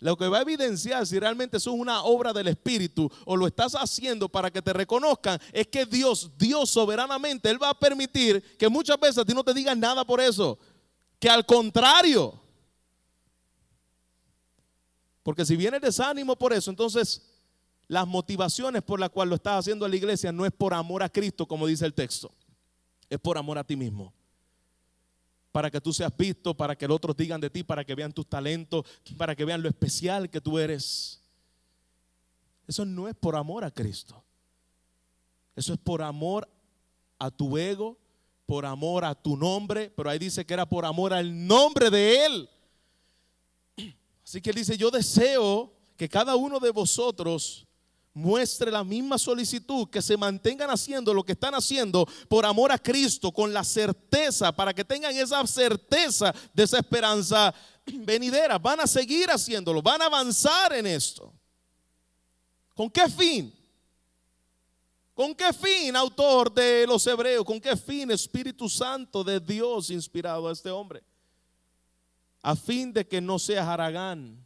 Lo que va a evidenciar si realmente eso es una obra del Espíritu o lo estás haciendo para que te reconozcan, es que Dios soberanamente, Él va a permitir que muchas veces a ti no te digan nada por eso. Que al contrario. Porque si viene el desánimo por eso, entonces las motivaciones por las cuales lo estás haciendo en la iglesia no es por amor a Cristo, como dice el texto. Es por amor a ti mismo. Para que tú seas visto, para que los otros digan de ti, para que vean tus talentos, para que vean lo especial que tú eres. Eso no es por amor a Cristo. Eso es por amor a tu ego, por amor a tu nombre, pero ahí dice que era por amor al nombre de Él. Así que Él dice, yo deseo que cada uno de vosotros muestre la misma solicitud, que se mantengan haciendo lo que están haciendo por amor a Cristo, con la certeza, para que tengan esa certeza de esa esperanza venidera. Van a seguir haciéndolo, van a avanzar en esto. ¿Con qué fin? ¿Con qué fin, autor de los Hebreos? ¿Con qué fin, Espíritu Santo de Dios inspirado a este hombre? A fin de que no seas haragán,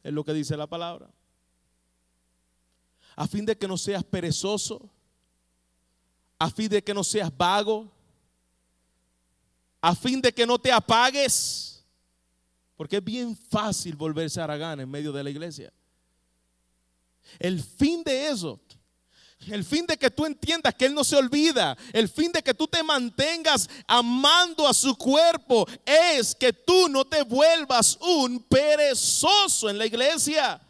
es lo que dice la palabra. A fin de que no seas perezoso, a fin de que no seas vago, a fin de que no te apagues, porque es bien fácil volverse haragán en medio de la iglesia. El fin de eso, el fin de que tú entiendas que Él no se olvida, el fin de que tú te mantengas amando a su cuerpo, es que tú no te vuelvas un perezoso en la iglesia.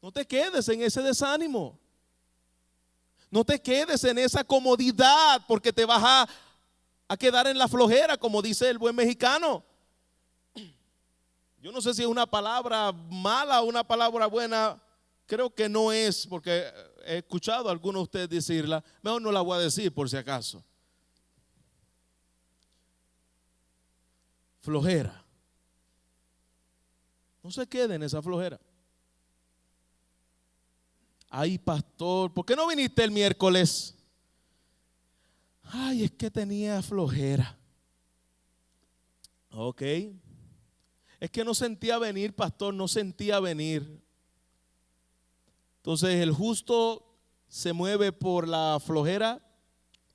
No te quedes en ese desánimo. No te quedes en esa comodidad, porque te vas a quedar en la flojera, como dice el buen mexicano. Yo no sé si es una palabra mala o una palabra buena. Creo que no es, porque he escuchado a algunos de ustedes decirla. Mejor no la voy a decir por si acaso. Flojera. No se quede en esa flojera. Ay, pastor, ¿por qué no viniste el miércoles? Ay, es que tenía flojera. Ok. Es que no sentía venir, pastor, no sentía venir. Entonces, ¿el justo se mueve por la flojera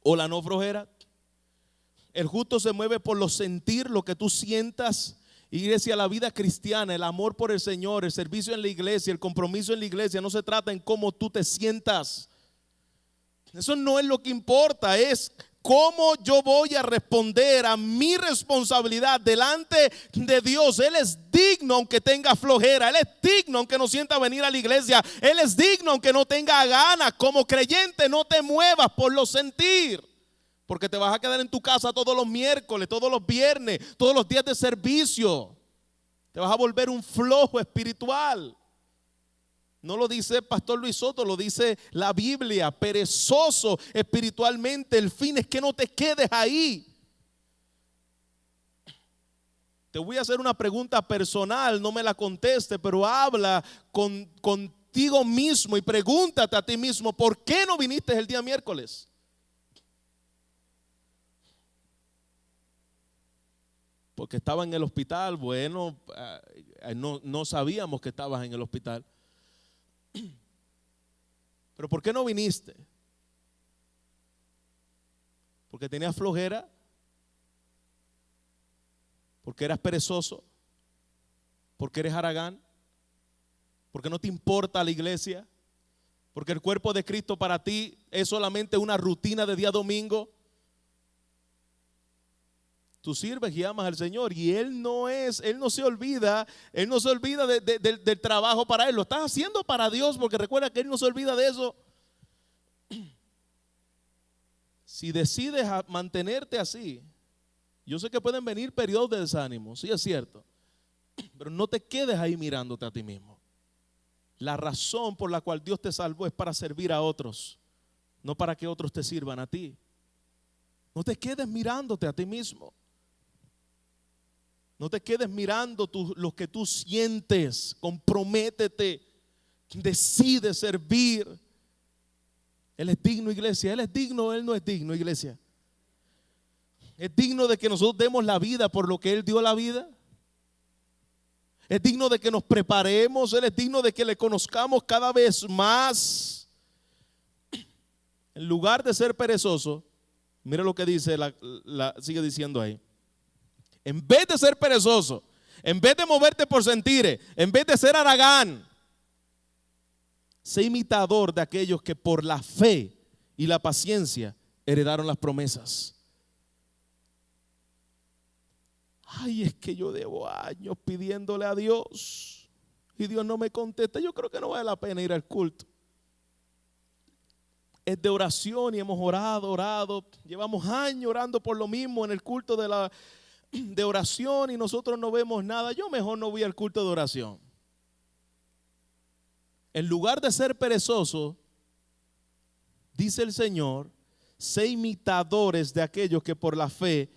o la no flojera? El justo se mueve por lo sentir, lo que tú sientas. Iglesia, la vida cristiana, el amor por el Señor, el servicio en la iglesia, el compromiso en la iglesia, no se trata en cómo tú te sientas. Eso no es lo que importa, es cómo yo voy a responder a mi responsabilidad delante de Dios. Él es digno aunque tenga flojera, Él es digno aunque no sienta venir a la iglesia, Él es digno aunque no tenga ganas. Como creyente no te muevas por lo sentir, porque te vas a quedar en tu casa todos los miércoles, todos los viernes, todos los días de servicio. Te vas a volver un flojo espiritual. No lo dice el pastor Luis Soto, lo dice la Biblia. Perezoso espiritualmente. El fin es que no te quedes ahí. Te voy a hacer una pregunta personal, no me la conteste, pero habla contigo mismo y pregúntate a ti mismo, ¿por qué no viniste el día miércoles? Porque estaba en el hospital. Bueno, no sabíamos que estabas en el hospital. Pero ¿por qué no viniste? Porque tenías flojera, porque eras perezoso, porque eres haragán, porque no te importa la iglesia, porque el cuerpo de Cristo para ti es solamente una rutina de día domingo. Tú sirves y amas al Señor y Él no se olvida del trabajo para Él. Lo estás haciendo para Dios, porque recuerda que Él no se olvida de eso. Si decides mantenerte así, yo sé que pueden venir periodos de desánimo, sí es cierto, pero no te quedes ahí mirándote a ti mismo. La razón por la cual Dios te salvó es para servir a otros, no para que otros te sirvan a ti. No te quedes mirándote a ti mismo. No te quedes mirando lo que tú sientes. Comprométete. Decide servir. Él es digno, iglesia. Él es digno, Él no es digno, iglesia. Es digno de que nosotros demos la vida por lo que Él dio la vida. Es digno de que nos preparemos. Él es digno de que le conozcamos cada vez más. En lugar de ser perezoso, mira lo que dice, sigue diciendo ahí. En vez de ser perezoso, en vez de moverte por sentires, en vez de ser haragán, sé imitador de aquellos que por la fe y la paciencia heredaron las promesas. Ay, es que yo debo años pidiéndole a Dios y Dios no me contesta. Yo creo que no vale la pena ir al culto. Es de oración y hemos orado. Llevamos años orando por lo mismo en el culto de oración y nosotros no vemos nada. Yo mejor no voy al culto de oración. En lugar de ser perezoso, dice el Señor, sé imitadores de aquellos que por la fe,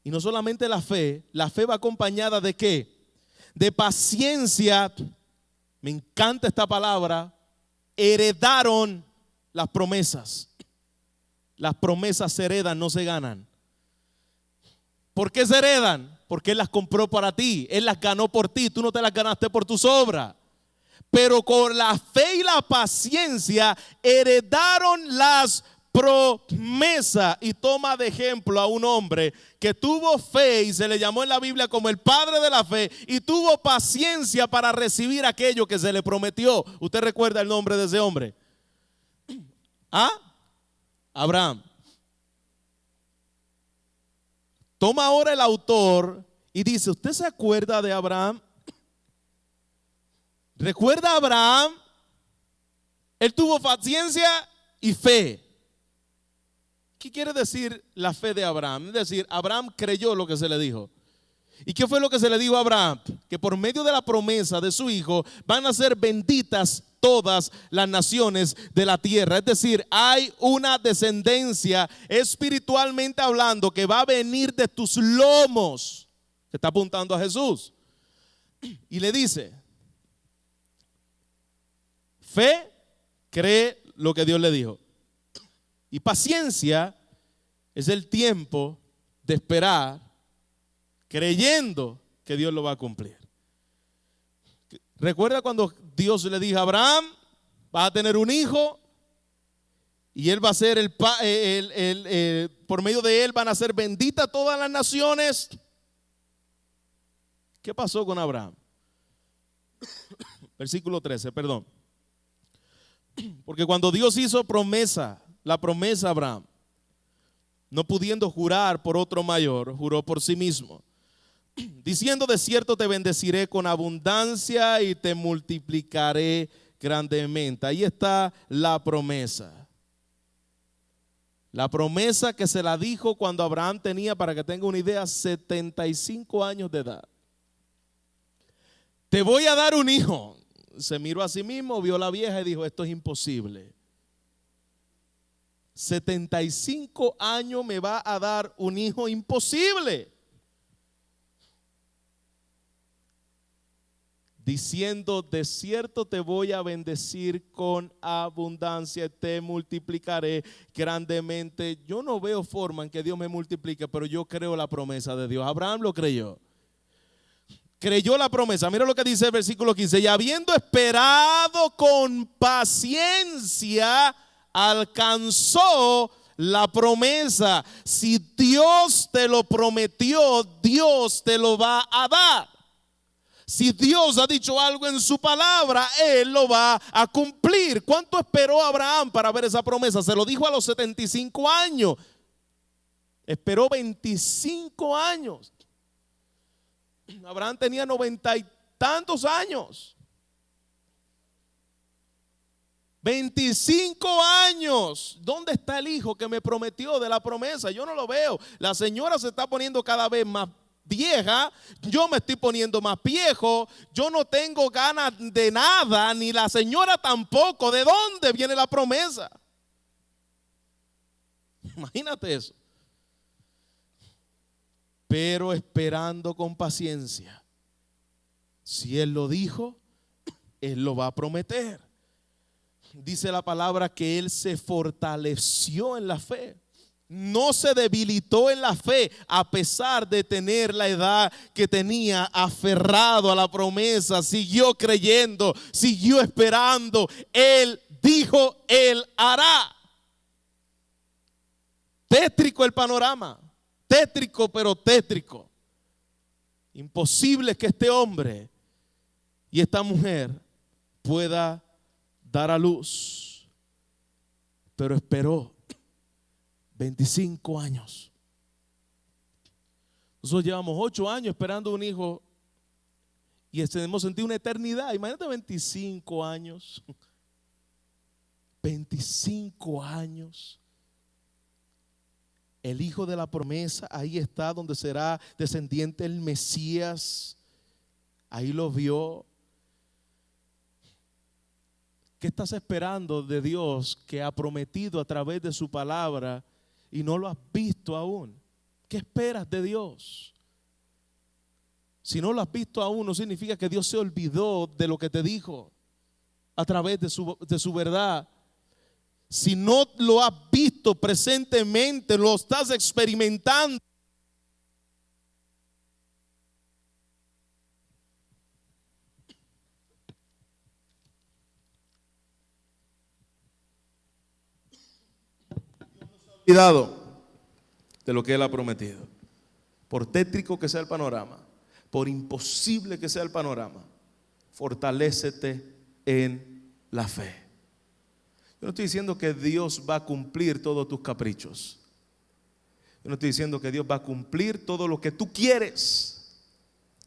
y no solamente la fe va acompañada de ¿qué? De paciencia. Me encanta esta palabra. Heredaron las promesas. Las promesas se heredan, no se ganan. ¿Por qué se heredan? Porque Él las compró para ti. Él las ganó por ti. Tú no te las ganaste por tus obras. Pero con la fe y la paciencia heredaron las promesas. Y toma de ejemplo a un hombre que tuvo fe y se le llamó en la Biblia como el padre de la fe, y tuvo paciencia para recibir aquello que se le prometió. ¿Usted recuerda el nombre de ese hombre? ¿Ah? Abraham. Toma ahora el autor y dice, ¿usted se acuerda de Abraham? ¿Recuerda a Abraham? Él tuvo paciencia y fe. ¿Qué quiere decir la fe de Abraham? Es decir, Abraham creyó lo que se le dijo. ¿Y qué fue lo que se le dijo a Abraham? Que por medio de la promesa de su hijo van a ser benditas todas las naciones de la tierra. Es decir, hay una descendencia espiritualmente hablando que va a venir de tus lomos. Se está apuntando a Jesús. Y le dice, fe, cree lo que Dios le dijo. Y paciencia es el tiempo de esperar, creyendo que Dios lo va a cumplir. Recuerda cuando Dios le dijo a Abraham, vas a tener un hijo y él va a ser por medio de él van a ser benditas todas las naciones. ¿Qué pasó con Abraham? Versículo 13, perdón. Porque cuando Dios hizo la promesa a Abraham, no pudiendo jurar por otro mayor, juró por sí mismo, diciendo, de cierto te bendeciré con abundancia y te multiplicaré grandemente. Ahí está la promesa. La promesa que se la dijo cuando Abraham tenía, para que tenga una idea, 75 años de edad. Te voy a dar un hijo. Se miró a sí mismo, vio a la vieja y dijo, esto es imposible. 75 años me va a dar un hijo, imposible. diciendo: de cierto te voy a bendecir con abundancia, te multiplicaré grandemente. Yo no veo forma en que Dios me multiplique, pero yo creo la promesa de Dios. Abraham lo creyó. Creyó la promesa. Mira lo que dice el versículo 15. Y habiendo esperado con paciencia, alcanzó la promesa. Si Dios te lo prometió, Dios te lo va a dar. Si Dios ha dicho algo en su palabra, Él lo va a cumplir. ¿Cuánto esperó Abraham para ver esa promesa? Se lo dijo a los 75 años. Esperó 25 años. Abraham tenía 90 y tantos años. 25 años. ¿Dónde está el hijo que me prometió de la promesa? Yo no lo veo. La señora se está poniendo cada vez más vieja, yo me estoy poniendo más viejo, yo no tengo ganas de nada, ni la señora tampoco. ¿De dónde viene la promesa? Imagínate eso. Pero esperando con paciencia. Si Él lo dijo, Él lo va a prometer. Dice la palabra que Él se fortaleció en la fe. No se debilitó en la fe a pesar de tener la edad que tenía, aferrado a la promesa, siguió creyendo, siguió esperando. Él dijo, Él hará. Tétrico el panorama, tétrico pero tétrico. Imposible que este hombre y esta mujer pueda dar a luz, pero esperó 25 años. Nosotros llevamos 8 años esperando un hijo y hemos sentido una eternidad. Imagínate 25 años. 25 años. El hijo de la promesa, ahí está donde será descendiente el Mesías. Ahí lo vio. ¿Qué estás esperando de Dios que ha prometido a través de su palabra y no lo has visto aún? ¿Qué esperas de Dios? Si no lo has visto aún, no significa que Dios se olvidó de lo que te dijo a través de su verdad. Si no lo has visto presentemente, lo estás experimentando. Cuidado de lo que Él ha prometido. Por tétrico que sea el panorama, por imposible que sea el panorama, fortalécete en la fe. Yo no estoy diciendo que Dios va a cumplir todos tus caprichos. Yo no estoy diciendo que Dios va a cumplir todo lo que tú quieres.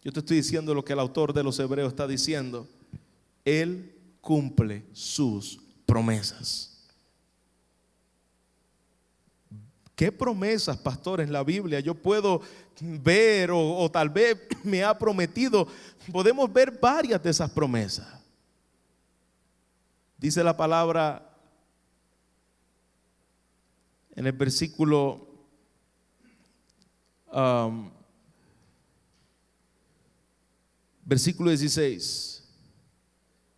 Yo te estoy diciendo lo que el autor de los Hebreos está diciendo. Él cumple sus promesas. ¿Qué promesas, pastor, en la Biblia yo puedo ver o tal vez me ha prometido? Podemos ver varias de esas promesas. Dice la palabra en el versículo versículo 16.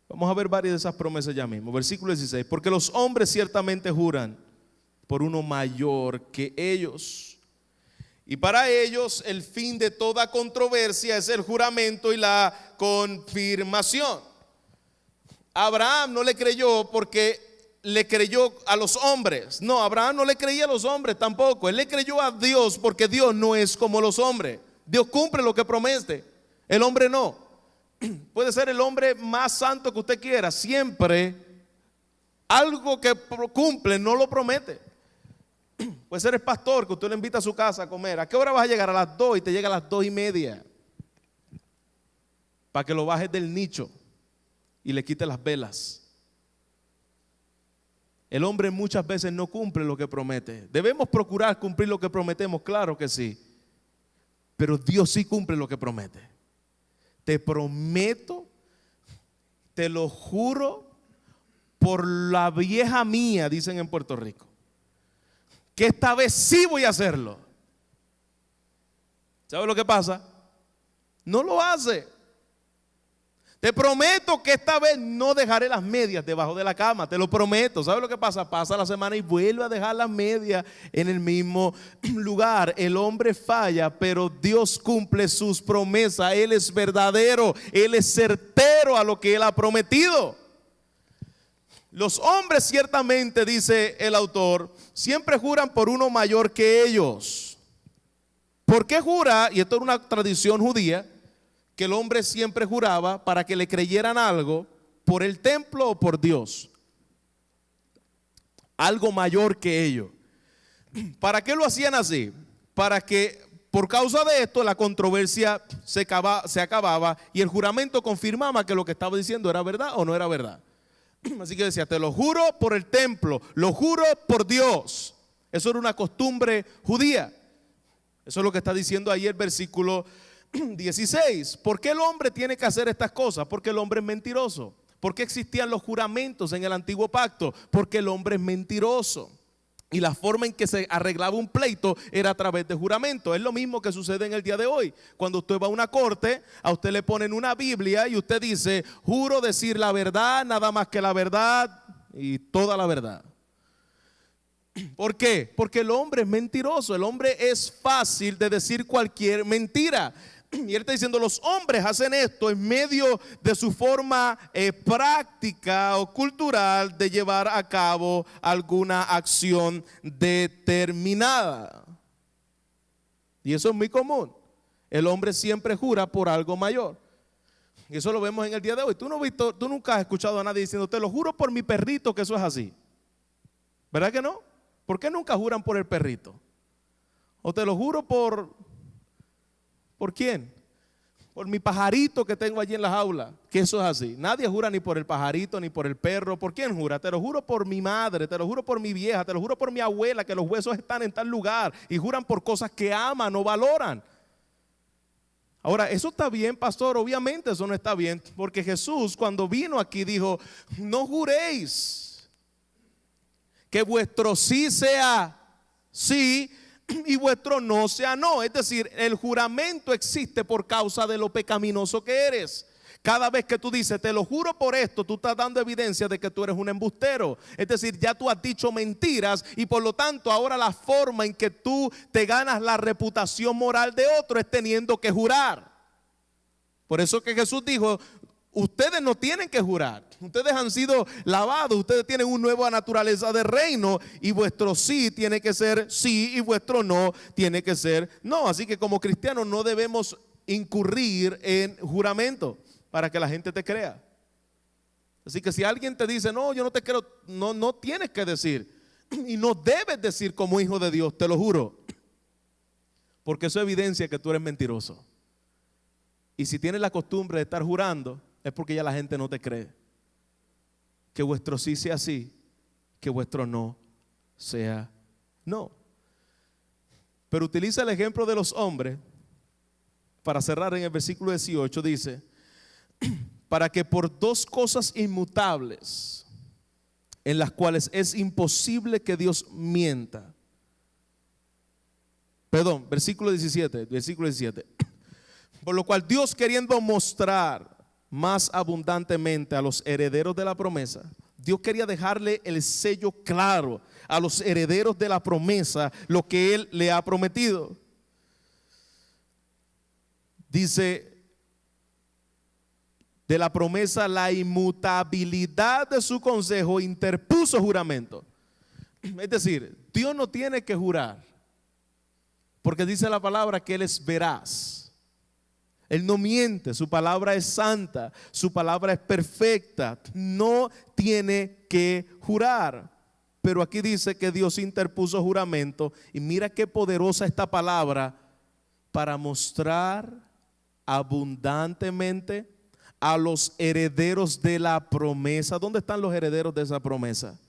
Vamos a ver varias de esas promesas ya mismo. Versículo 16. Porque los hombres ciertamente juran por uno mayor que ellos, y para ellos el fin de toda controversia es el juramento y la confirmación. Abraham no le creyó porque le creyó a los hombres. No, Abraham no le creía a los hombres tampoco. Él le creyó a Dios porque Dios no es como los hombres. Dios cumple lo que promete, el hombre no. Puede ser el hombre más santo que usted quiera, siempre algo que cumple no lo promete. Puede ser el pastor que usted le invita a su casa a comer. ¿A qué hora vas a llegar? A las 2 y te llega a las 2:30 para que lo bajes del nicho y le quite las velas. El hombre muchas veces no cumple lo que promete. Debemos procurar cumplir lo que prometemos, claro que sí, pero Dios sí cumple lo que promete. Te prometo, te lo juro por la vieja mía, dicen en Puerto Rico, que esta vez sí voy a hacerlo. ¿Sabe lo que pasa? No lo hace. Te prometo que esta vez no dejaré las medias debajo de la cama, te lo prometo. ¿Sabes lo que pasa? Pasa la semana y vuelve a dejar las medias en el mismo lugar. El hombre falla, pero Dios cumple sus promesas. Él es verdadero, Él es certero a lo que Él ha prometido. Los hombres ciertamente, dice el autor, siempre juran por uno mayor que ellos. ¿Por qué jura? Y esto es una tradición judía, que el hombre siempre juraba para que le creyeran algo por el templo o por Dios. Algo mayor que ellos. ¿Para qué lo hacían así? Para que por causa de esto la controversia se acababa y el juramento confirmaba que lo que estaba diciendo era verdad o no era verdad. Así que decía, te lo juro por el templo, lo juro por Dios. Eso era una costumbre judía. Eso es lo que está diciendo ahí el versículo 16. ¿Por qué el hombre tiene que hacer estas cosas? Porque el hombre es mentiroso. ¿Por qué existían los juramentos en el antiguo pacto? Porque el hombre es mentiroso. Y la forma en que se arreglaba un pleito era a través de juramento. Es lo mismo que sucede en el día de hoy. Cuando usted va a una corte, a usted le ponen una Biblia y usted dice, juro decir la verdad, nada más que la verdad y toda la verdad. ¿Por qué? Porque el hombre es mentiroso. El hombre es fácil de decir cualquier mentira. Y él está diciendo, los hombres hacen esto en medio de su forma práctica o cultural de llevar a cabo alguna acción determinada. Y eso es muy común. El hombre siempre jura por algo mayor. Y eso lo vemos en el día de hoy. Tú nunca has escuchado a nadie diciendo, te lo juro por mi perrito que eso es así. ¿Verdad que no? ¿Por qué nunca juran por el perrito? O te lo juro ¿por quién? Por mi pajarito que tengo allí en la jaula, que eso es así. Nadie jura ni por el pajarito ni por el perro. ¿Por quién jura? Te lo juro por mi madre, te lo juro por mi vieja, te lo juro por mi abuela, que los huesos están en tal lugar. Y juran por cosas que aman o valoran. Ahora, ¿eso está bien, pastor? Obviamente eso no está bien, porque Jesús cuando vino aquí dijo, no juréis que vuestro sí sea sí y vuestro no sea no. Es decir, el juramento existe por causa de lo pecaminoso que eres. Cada vez que tú dices, te lo juro por esto, tú estás dando evidencia de que tú eres un embustero. Es decir, ya tú has dicho mentiras y por lo tanto ahora la forma en que tú te ganas la reputación moral de otro es teniendo que jurar. Por eso que Jesús dijo, ustedes no tienen que jurar, ustedes han sido lavados, ustedes tienen una nueva naturaleza de reino y vuestro sí tiene que ser sí y vuestro no tiene que ser no. Así que como cristianos no debemos incurrir en juramento para que la gente te crea. Así que si alguien te dice, no, yo no te creo, no tienes que decir y no debes decir como hijo de Dios, te lo juro, porque eso evidencia que tú eres mentiroso. Y si tienes la costumbre de estar jurando, es porque ya la gente no te cree. Que vuestro sí sea sí, que vuestro no sea no. Pero utiliza el ejemplo de los hombres para cerrar en el versículo 18. Dice, para que por dos cosas inmutables, en las cuales es imposible que Dios mienta. Perdón, versículo 17. Por lo cual Dios, queriendo mostrar más abundantemente a los herederos de la promesa, Dios quería dejarle el sello claro a los herederos de la promesa, lo que Él le ha prometido. Dice, de la promesa, la inmutabilidad de su consejo interpuso juramento. Es decir, Dios no tiene que jurar, porque dice la palabra que Él es veraz. Él no miente, su palabra es santa, su palabra es perfecta, no tiene que jurar. Pero aquí dice que Dios interpuso juramento y mira qué poderosa esta palabra para mostrar abundantemente a los herederos de la promesa. ¿Dónde están los herederos de esa promesa?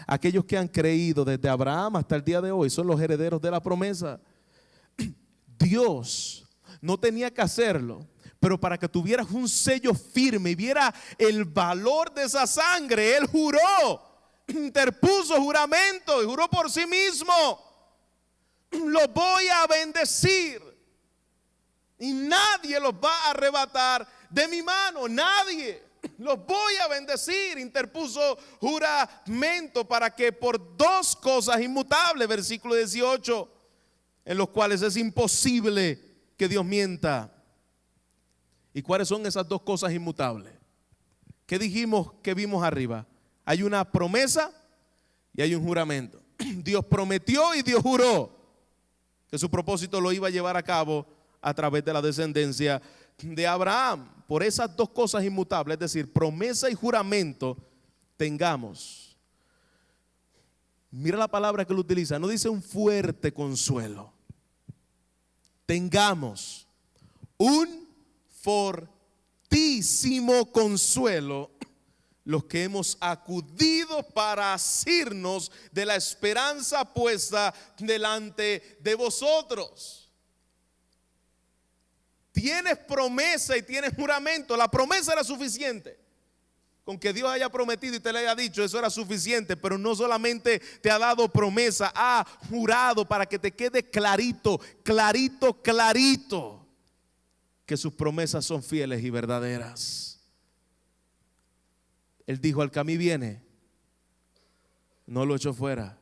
Aquellos que han creído desde Abraham hasta el día de hoy son los herederos de la promesa. Dios no tenía que hacerlo, pero para que tuvieras un sello firme y viera el valor de esa sangre, Él juró, interpuso juramento y juró por sí mismo, los voy a bendecir y nadie los va a arrebatar de mi mano, nadie. Los voy a bendecir. Interpuso juramento para que por 2 cosas inmutables, versículo 18, en los cuales es imposible que Dios mienta. ¿Y cuáles son esas 2 cosas inmutables? ¿Qué dijimos que vimos arriba? Hay una promesa y hay un juramento. Dios prometió y Dios juró que su propósito lo iba a llevar a cabo a través de la descendencia de Abraham. Por esas 2 cosas inmutables, es decir, promesa y juramento, tengamos. Mira la palabra que lo utiliza, no dice un fuerte consuelo. Tengamos un fortísimo consuelo los que hemos acudido para asirnos de la esperanza puesta delante de vosotros. Tienes promesa y tienes juramento. La promesa era suficiente. Con que Dios haya prometido y te le haya dicho, eso era suficiente. Pero no solamente te ha dado promesa, ha jurado para que te quede clarito, clarito, clarito, que sus promesas son fieles y verdaderas. Él dijo: al que a mí viene, no lo echo fuera.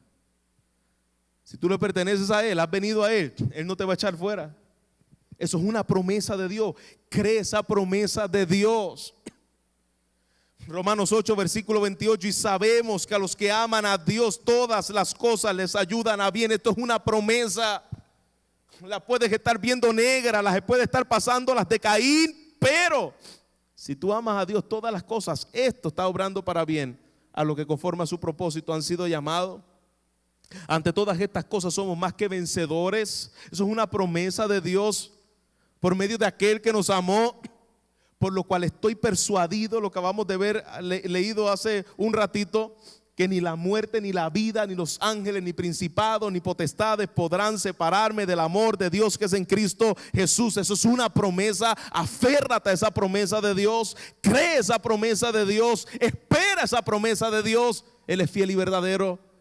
Si tú le perteneces a Él, has venido a Él, Él no te va a echar fuera. Eso es una promesa de Dios. Cree esa promesa de Dios. Romanos 8, versículo 28. Y sabemos que a los que aman a Dios todas las cosas les ayudan a bien. Esto es una promesa. La puedes estar viendo negra, las puedes estar pasando las de Caín, pero si tú amas a Dios todas las cosas, esto está obrando para bien a los que conforme a su propósito han sido llamados. Ante todas estas cosas somos más que vencedores. Eso es una promesa de Dios por medio de aquel que nos amó, por lo cual estoy persuadido, lo que acabamos de ver, leído hace un ratito, que ni la muerte, ni la vida, ni los ángeles, ni principados, ni potestades podrán separarme del amor de Dios que es en Cristo Jesús. Eso es una promesa. Aférrate a esa promesa de Dios, cree esa promesa de Dios, espera esa promesa de Dios. Él es fiel y verdadero.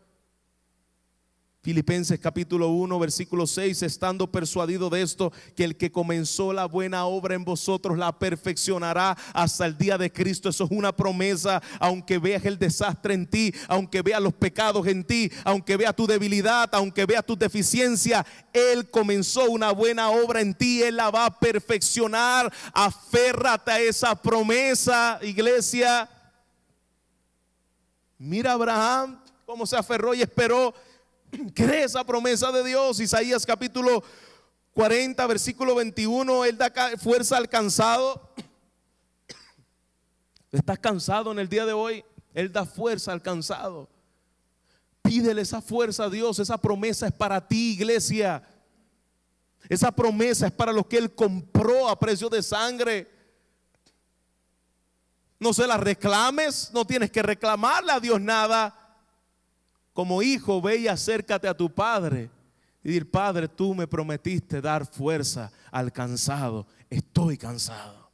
Filipenses capítulo 1 versículo 6, estando persuadido de esto, que el que comenzó la buena obra en vosotros la perfeccionará hasta el día de Cristo. Eso es una promesa. Aunque veas el desastre en ti, aunque veas los pecados en ti, aunque veas tu debilidad, aunque veas tu deficiencia, Él comenzó una buena obra en ti, Él la va a perfeccionar. Aférrate a esa promesa, iglesia. Mira a Abraham cómo se aferró y esperó. Cree esa promesa de Dios. Isaías capítulo 40 versículo 21. Él da fuerza al cansado. ¿Estás cansado en el día de hoy? Él da fuerza al cansado. Pídele esa fuerza a Dios. Esa promesa es para ti, iglesia. Esa promesa es para los que Él compró a precio de sangre. No se la reclames. No tienes que reclamarle a Dios nada. Como hijo, ve y acércate a tu padre y decir: Padre, tú me prometiste dar fuerza al cansado. Estoy cansado.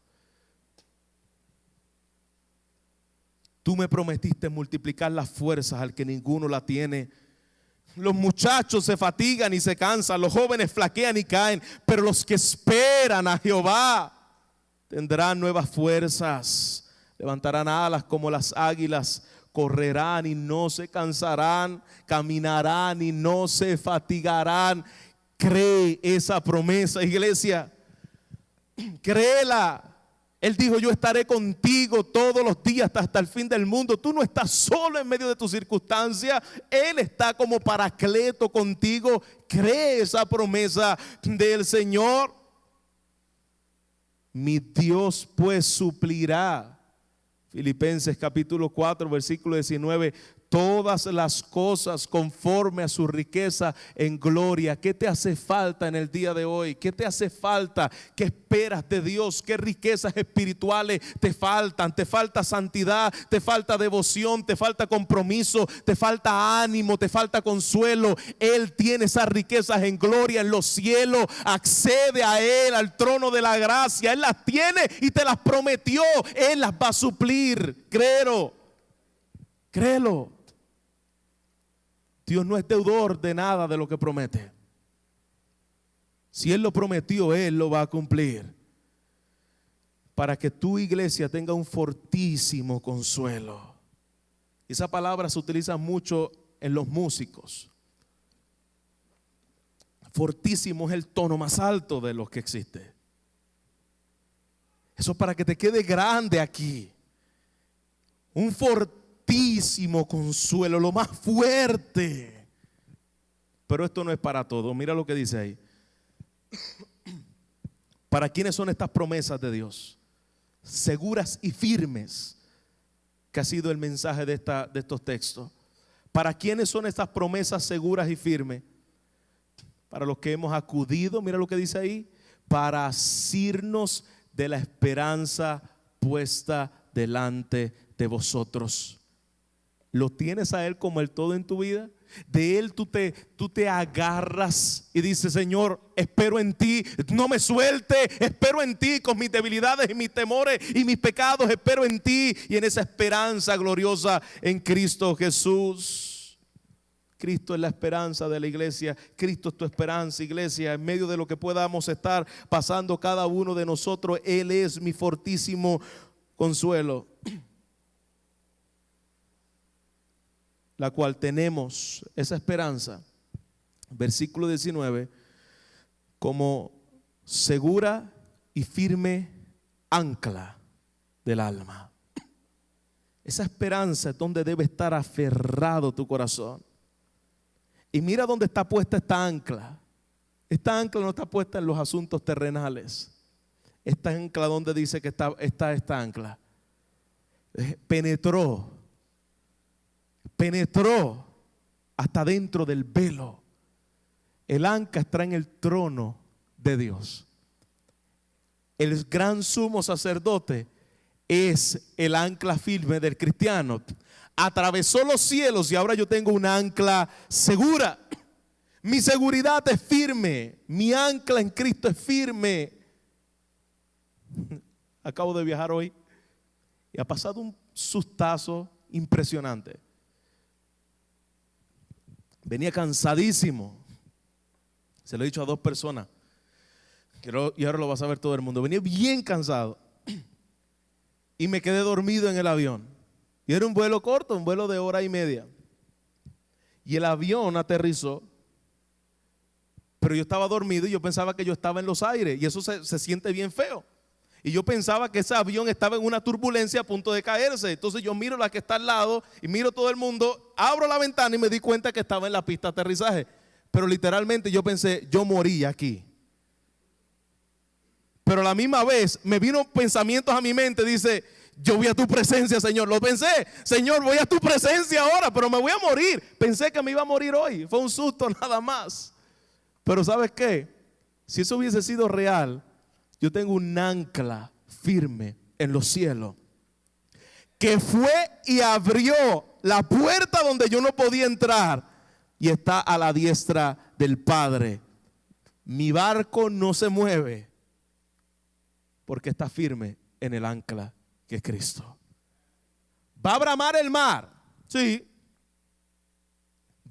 Tú me prometiste multiplicar las fuerzas al que ninguno la tiene. Los muchachos se fatigan y se cansan, los jóvenes flaquean y caen, pero los que esperan a Jehová tendrán nuevas fuerzas, levantarán alas como las águilas. Correrán y no se cansarán, caminarán y no se fatigarán. Cree esa promesa, iglesia. Créela. Él dijo: yo estaré contigo todos los días hasta el fin del mundo. Tú no estás solo en medio de tus circunstancias. Él está como paracleto contigo. Cree esa promesa del Señor. Mi Dios pues suplirá. Filipenses capítulo 4 versículo 19. Todas las cosas conforme a su riqueza en gloria. ¿Qué te hace falta en el día de hoy? ¿Qué te hace falta? ¿Qué esperas de Dios? ¿Qué riquezas espirituales te faltan? ¿Te falta santidad? ¿Te falta devoción? ¿Te falta compromiso? ¿Te falta ánimo? ¿Te falta consuelo? Él tiene esas riquezas en gloria en los cielos. Accede a Él, al trono de la gracia. Él las tiene y te las prometió. Él las va a suplir. Créelo. Créelo. Dios no es deudor de nada de lo que promete. Si Él lo prometió, Él lo va a cumplir. para que tu iglesia tenga un fortísimo consuelo. Esa palabra se utiliza mucho en los músicos. Fortísimo es el tono más alto de los que existe. Eso es para que te quede grande aquí. Un fortísimo consuelo, lo más fuerte. Pero esto no es para todos. Mira lo que dice ahí. ¿Para quiénes son estas promesas de Dios? Seguras y firmes, que ha sido el mensaje de estos textos. ¿Para quiénes son estas promesas seguras y firmes? Para los que hemos acudido, mira lo que dice ahí, para asirnos de la esperanza puesta delante de vosotros. ¿Lo tienes a Él como el todo en tu vida? De Él tú te agarras y dices: Señor, espero en ti, no me suelte, espero en ti con mis debilidades y mis temores y mis pecados, espero en ti y en esa esperanza gloriosa en Cristo Jesús. Cristo es la esperanza de la iglesia. Cristo es tu esperanza, iglesia, en medio de lo que podamos estar pasando cada uno de nosotros. Él es mi fortísimo consuelo, la cual tenemos esa esperanza, versículo 19, como segura y firme ancla del alma. Esa esperanza es donde debe estar aferrado tu corazón. Y mira dónde está puesta esta ancla. Esta ancla no está puesta en los asuntos terrenales. Esta ancla, ¿dónde dice que está esta ancla? Penetró hasta dentro del velo. El ancla está en el trono de Dios. El gran sumo sacerdote es el ancla firme del cristiano. Atravesó los cielos y ahora yo tengo una ancla segura. Mi seguridad es firme. Mi ancla en Cristo es firme. Acabo de viajar hoy y ha pasado un sustazo impresionante. Venía cansadísimo. Se lo he dicho a 2 personas y ahora lo va a saber todo el mundo. Venía bien cansado y me quedé dormido en el avión. Y era un vuelo corto, un vuelo de 1:30. Y el avión aterrizó, pero yo estaba dormido y yo pensaba que yo estaba en los aires. Y eso se siente bien feo. Y yo pensaba que ese avión estaba en una turbulencia a punto de caerse. Entonces yo miro la que está al lado y miro todo el mundo, abro la ventana y me di cuenta que estaba en la pista de aterrizaje. Pero literalmente yo pensé: yo morí aquí. Pero a la misma vez me vino pensamientos a mi mente, dice: yo voy a tu presencia, Señor. Lo pensé: Señor, voy a tu presencia ahora, pero me voy a morir. Pensé que me iba a morir hoy. Fue un susto nada más. Pero ¿sabes qué? Si eso hubiese sido real, yo tengo un ancla firme en los cielos, que fue y abrió la puerta donde yo no podía entrar y está a la diestra del Padre. Mi barco no se mueve porque está firme en el ancla que es Cristo. ¿Va a bramar el mar? Sí.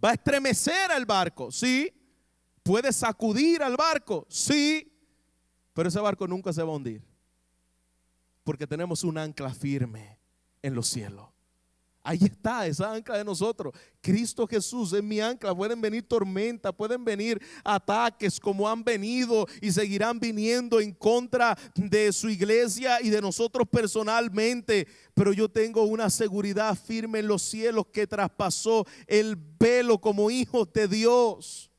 ¿Va a estremecer el barco? Sí. ¿Puede sacudir al barco? Sí. Pero ese barco nunca se va a hundir, porque tenemos un ancla firme en los cielos. Ahí está esa ancla de nosotros. Cristo Jesús es mi ancla. Pueden venir tormentas, pueden venir ataques como han venido y seguirán viniendo en contra de su iglesia y de nosotros personalmente. Pero yo tengo una seguridad firme en los cielos que traspasó el velo como hijos de Dios.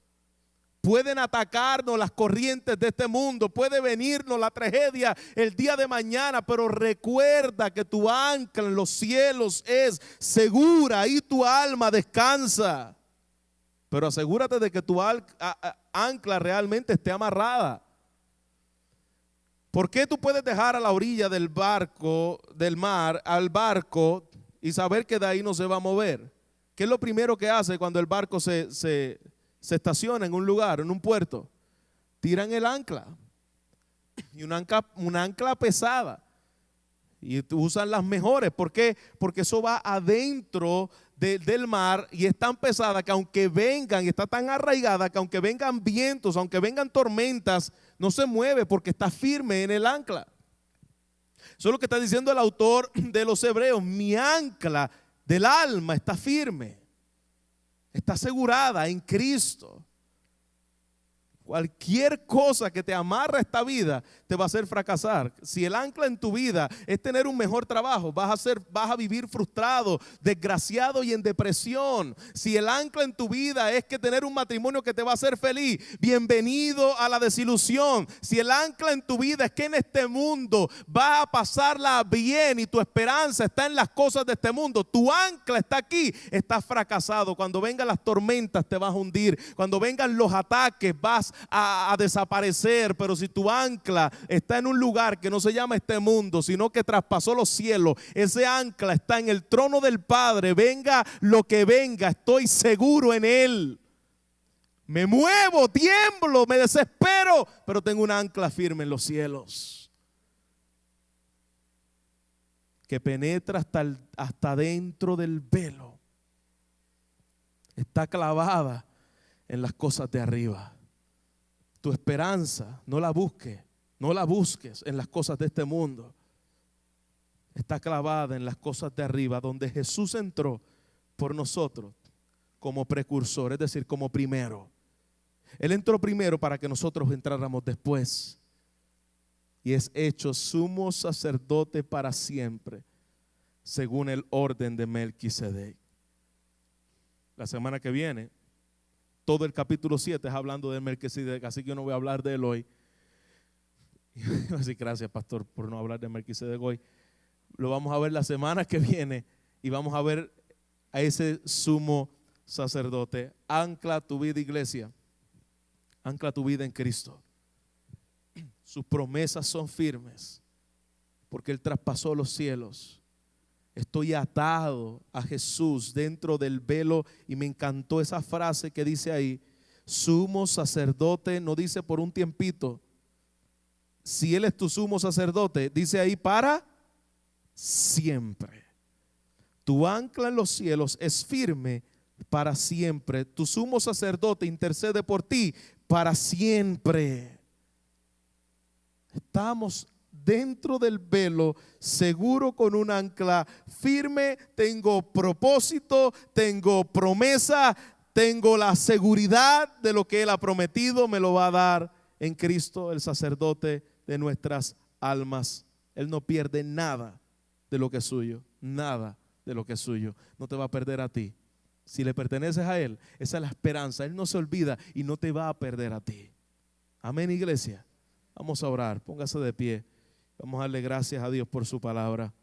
Pueden atacarnos las corrientes de este mundo, puede venirnos la tragedia el día de mañana, pero recuerda que tu ancla en los cielos es segura y tu alma descansa. Pero asegúrate de que tu ancla realmente esté amarrada. ¿Por qué tú puedes dejar a la orilla del barco, del mar, al barco y saber que de ahí no se va a mover? ¿Qué es lo primero que hace cuando el barco se estaciona en un lugar, en un puerto? Tiran el ancla, y una ancla pesada, y usan las mejores. ¿Por qué? Porque eso va adentro del mar y es tan pesada que aunque vengan, y está tan arraigada que aunque vengan vientos, aunque vengan tormentas, no se mueve porque está firme en el ancla. Eso es lo que está diciendo el autor de los Hebreos. Mi ancla del alma está firme, está asegurada en Cristo. Cualquier cosa que te amarra a esta vida te va a hacer fracasar. Si el ancla en tu vida es tener un mejor trabajo, vas a vivir frustrado, desgraciado y en depresión. Si el ancla en tu vida es que tener un matrimonio que te va a hacer feliz, bienvenido a la desilusión. Si el ancla en tu vida es que en este mundo vas a pasarla bien y tu esperanza está en las cosas de este mundo, tu ancla está aquí, estás fracasado. Cuando vengan las tormentas te vas a hundir. Cuando vengan los ataques vas a desaparecer. Pero si tu ancla está en un lugar que no se llama este mundo, sino que traspasó los cielos, ese ancla está en el trono del Padre. Venga lo que venga, estoy seguro en Él. Me muevo, tiemblo, me desespero, pero tengo un ancla firme en los cielos que penetra hasta dentro del velo. Está clavada en las cosas de arriba. Tu esperanza no la busques en las cosas de este mundo. Está clavada en las cosas de arriba, donde Jesús entró por nosotros como precursor, es decir, como primero. Él entró primero para que nosotros entráramos después. Y es hecho sumo sacerdote para siempre, según el orden de Melquisedec. La semana que viene, todo el capítulo 7 es hablando de Melquisedec, así que yo no voy a hablar de él hoy. Así, gracias, pastor, por no hablar de Melquisedec hoy. Lo vamos a ver la semana que viene y vamos a ver a ese sumo sacerdote. Ancla tu vida, iglesia. Ancla tu vida en Cristo. Sus promesas son firmes porque Él traspasó los cielos. Estoy atado a Jesús dentro del velo, y me encantó esa frase que dice ahí, sumo sacerdote, no dice por un tiempito. Si Él es tu sumo sacerdote, dice ahí para siempre. Tu ancla en los cielos es firme para siempre. Tu sumo sacerdote intercede por ti para siempre. Estamos dentro del velo, seguro, con un ancla firme. Tengo propósito, tengo promesa, tengo la seguridad de lo que Él ha prometido. Me lo va a dar en Cristo, el sacerdote de nuestras almas. Él no pierde nada de lo que es suyo, nada de lo que es suyo. No te va a perder a ti. Si le perteneces a Él, esa es la esperanza. Él no se olvida y no te va a perder a ti. Amén, iglesia. Vamos a orar, póngase de pie. Vamos a darle gracias a Dios por su palabra.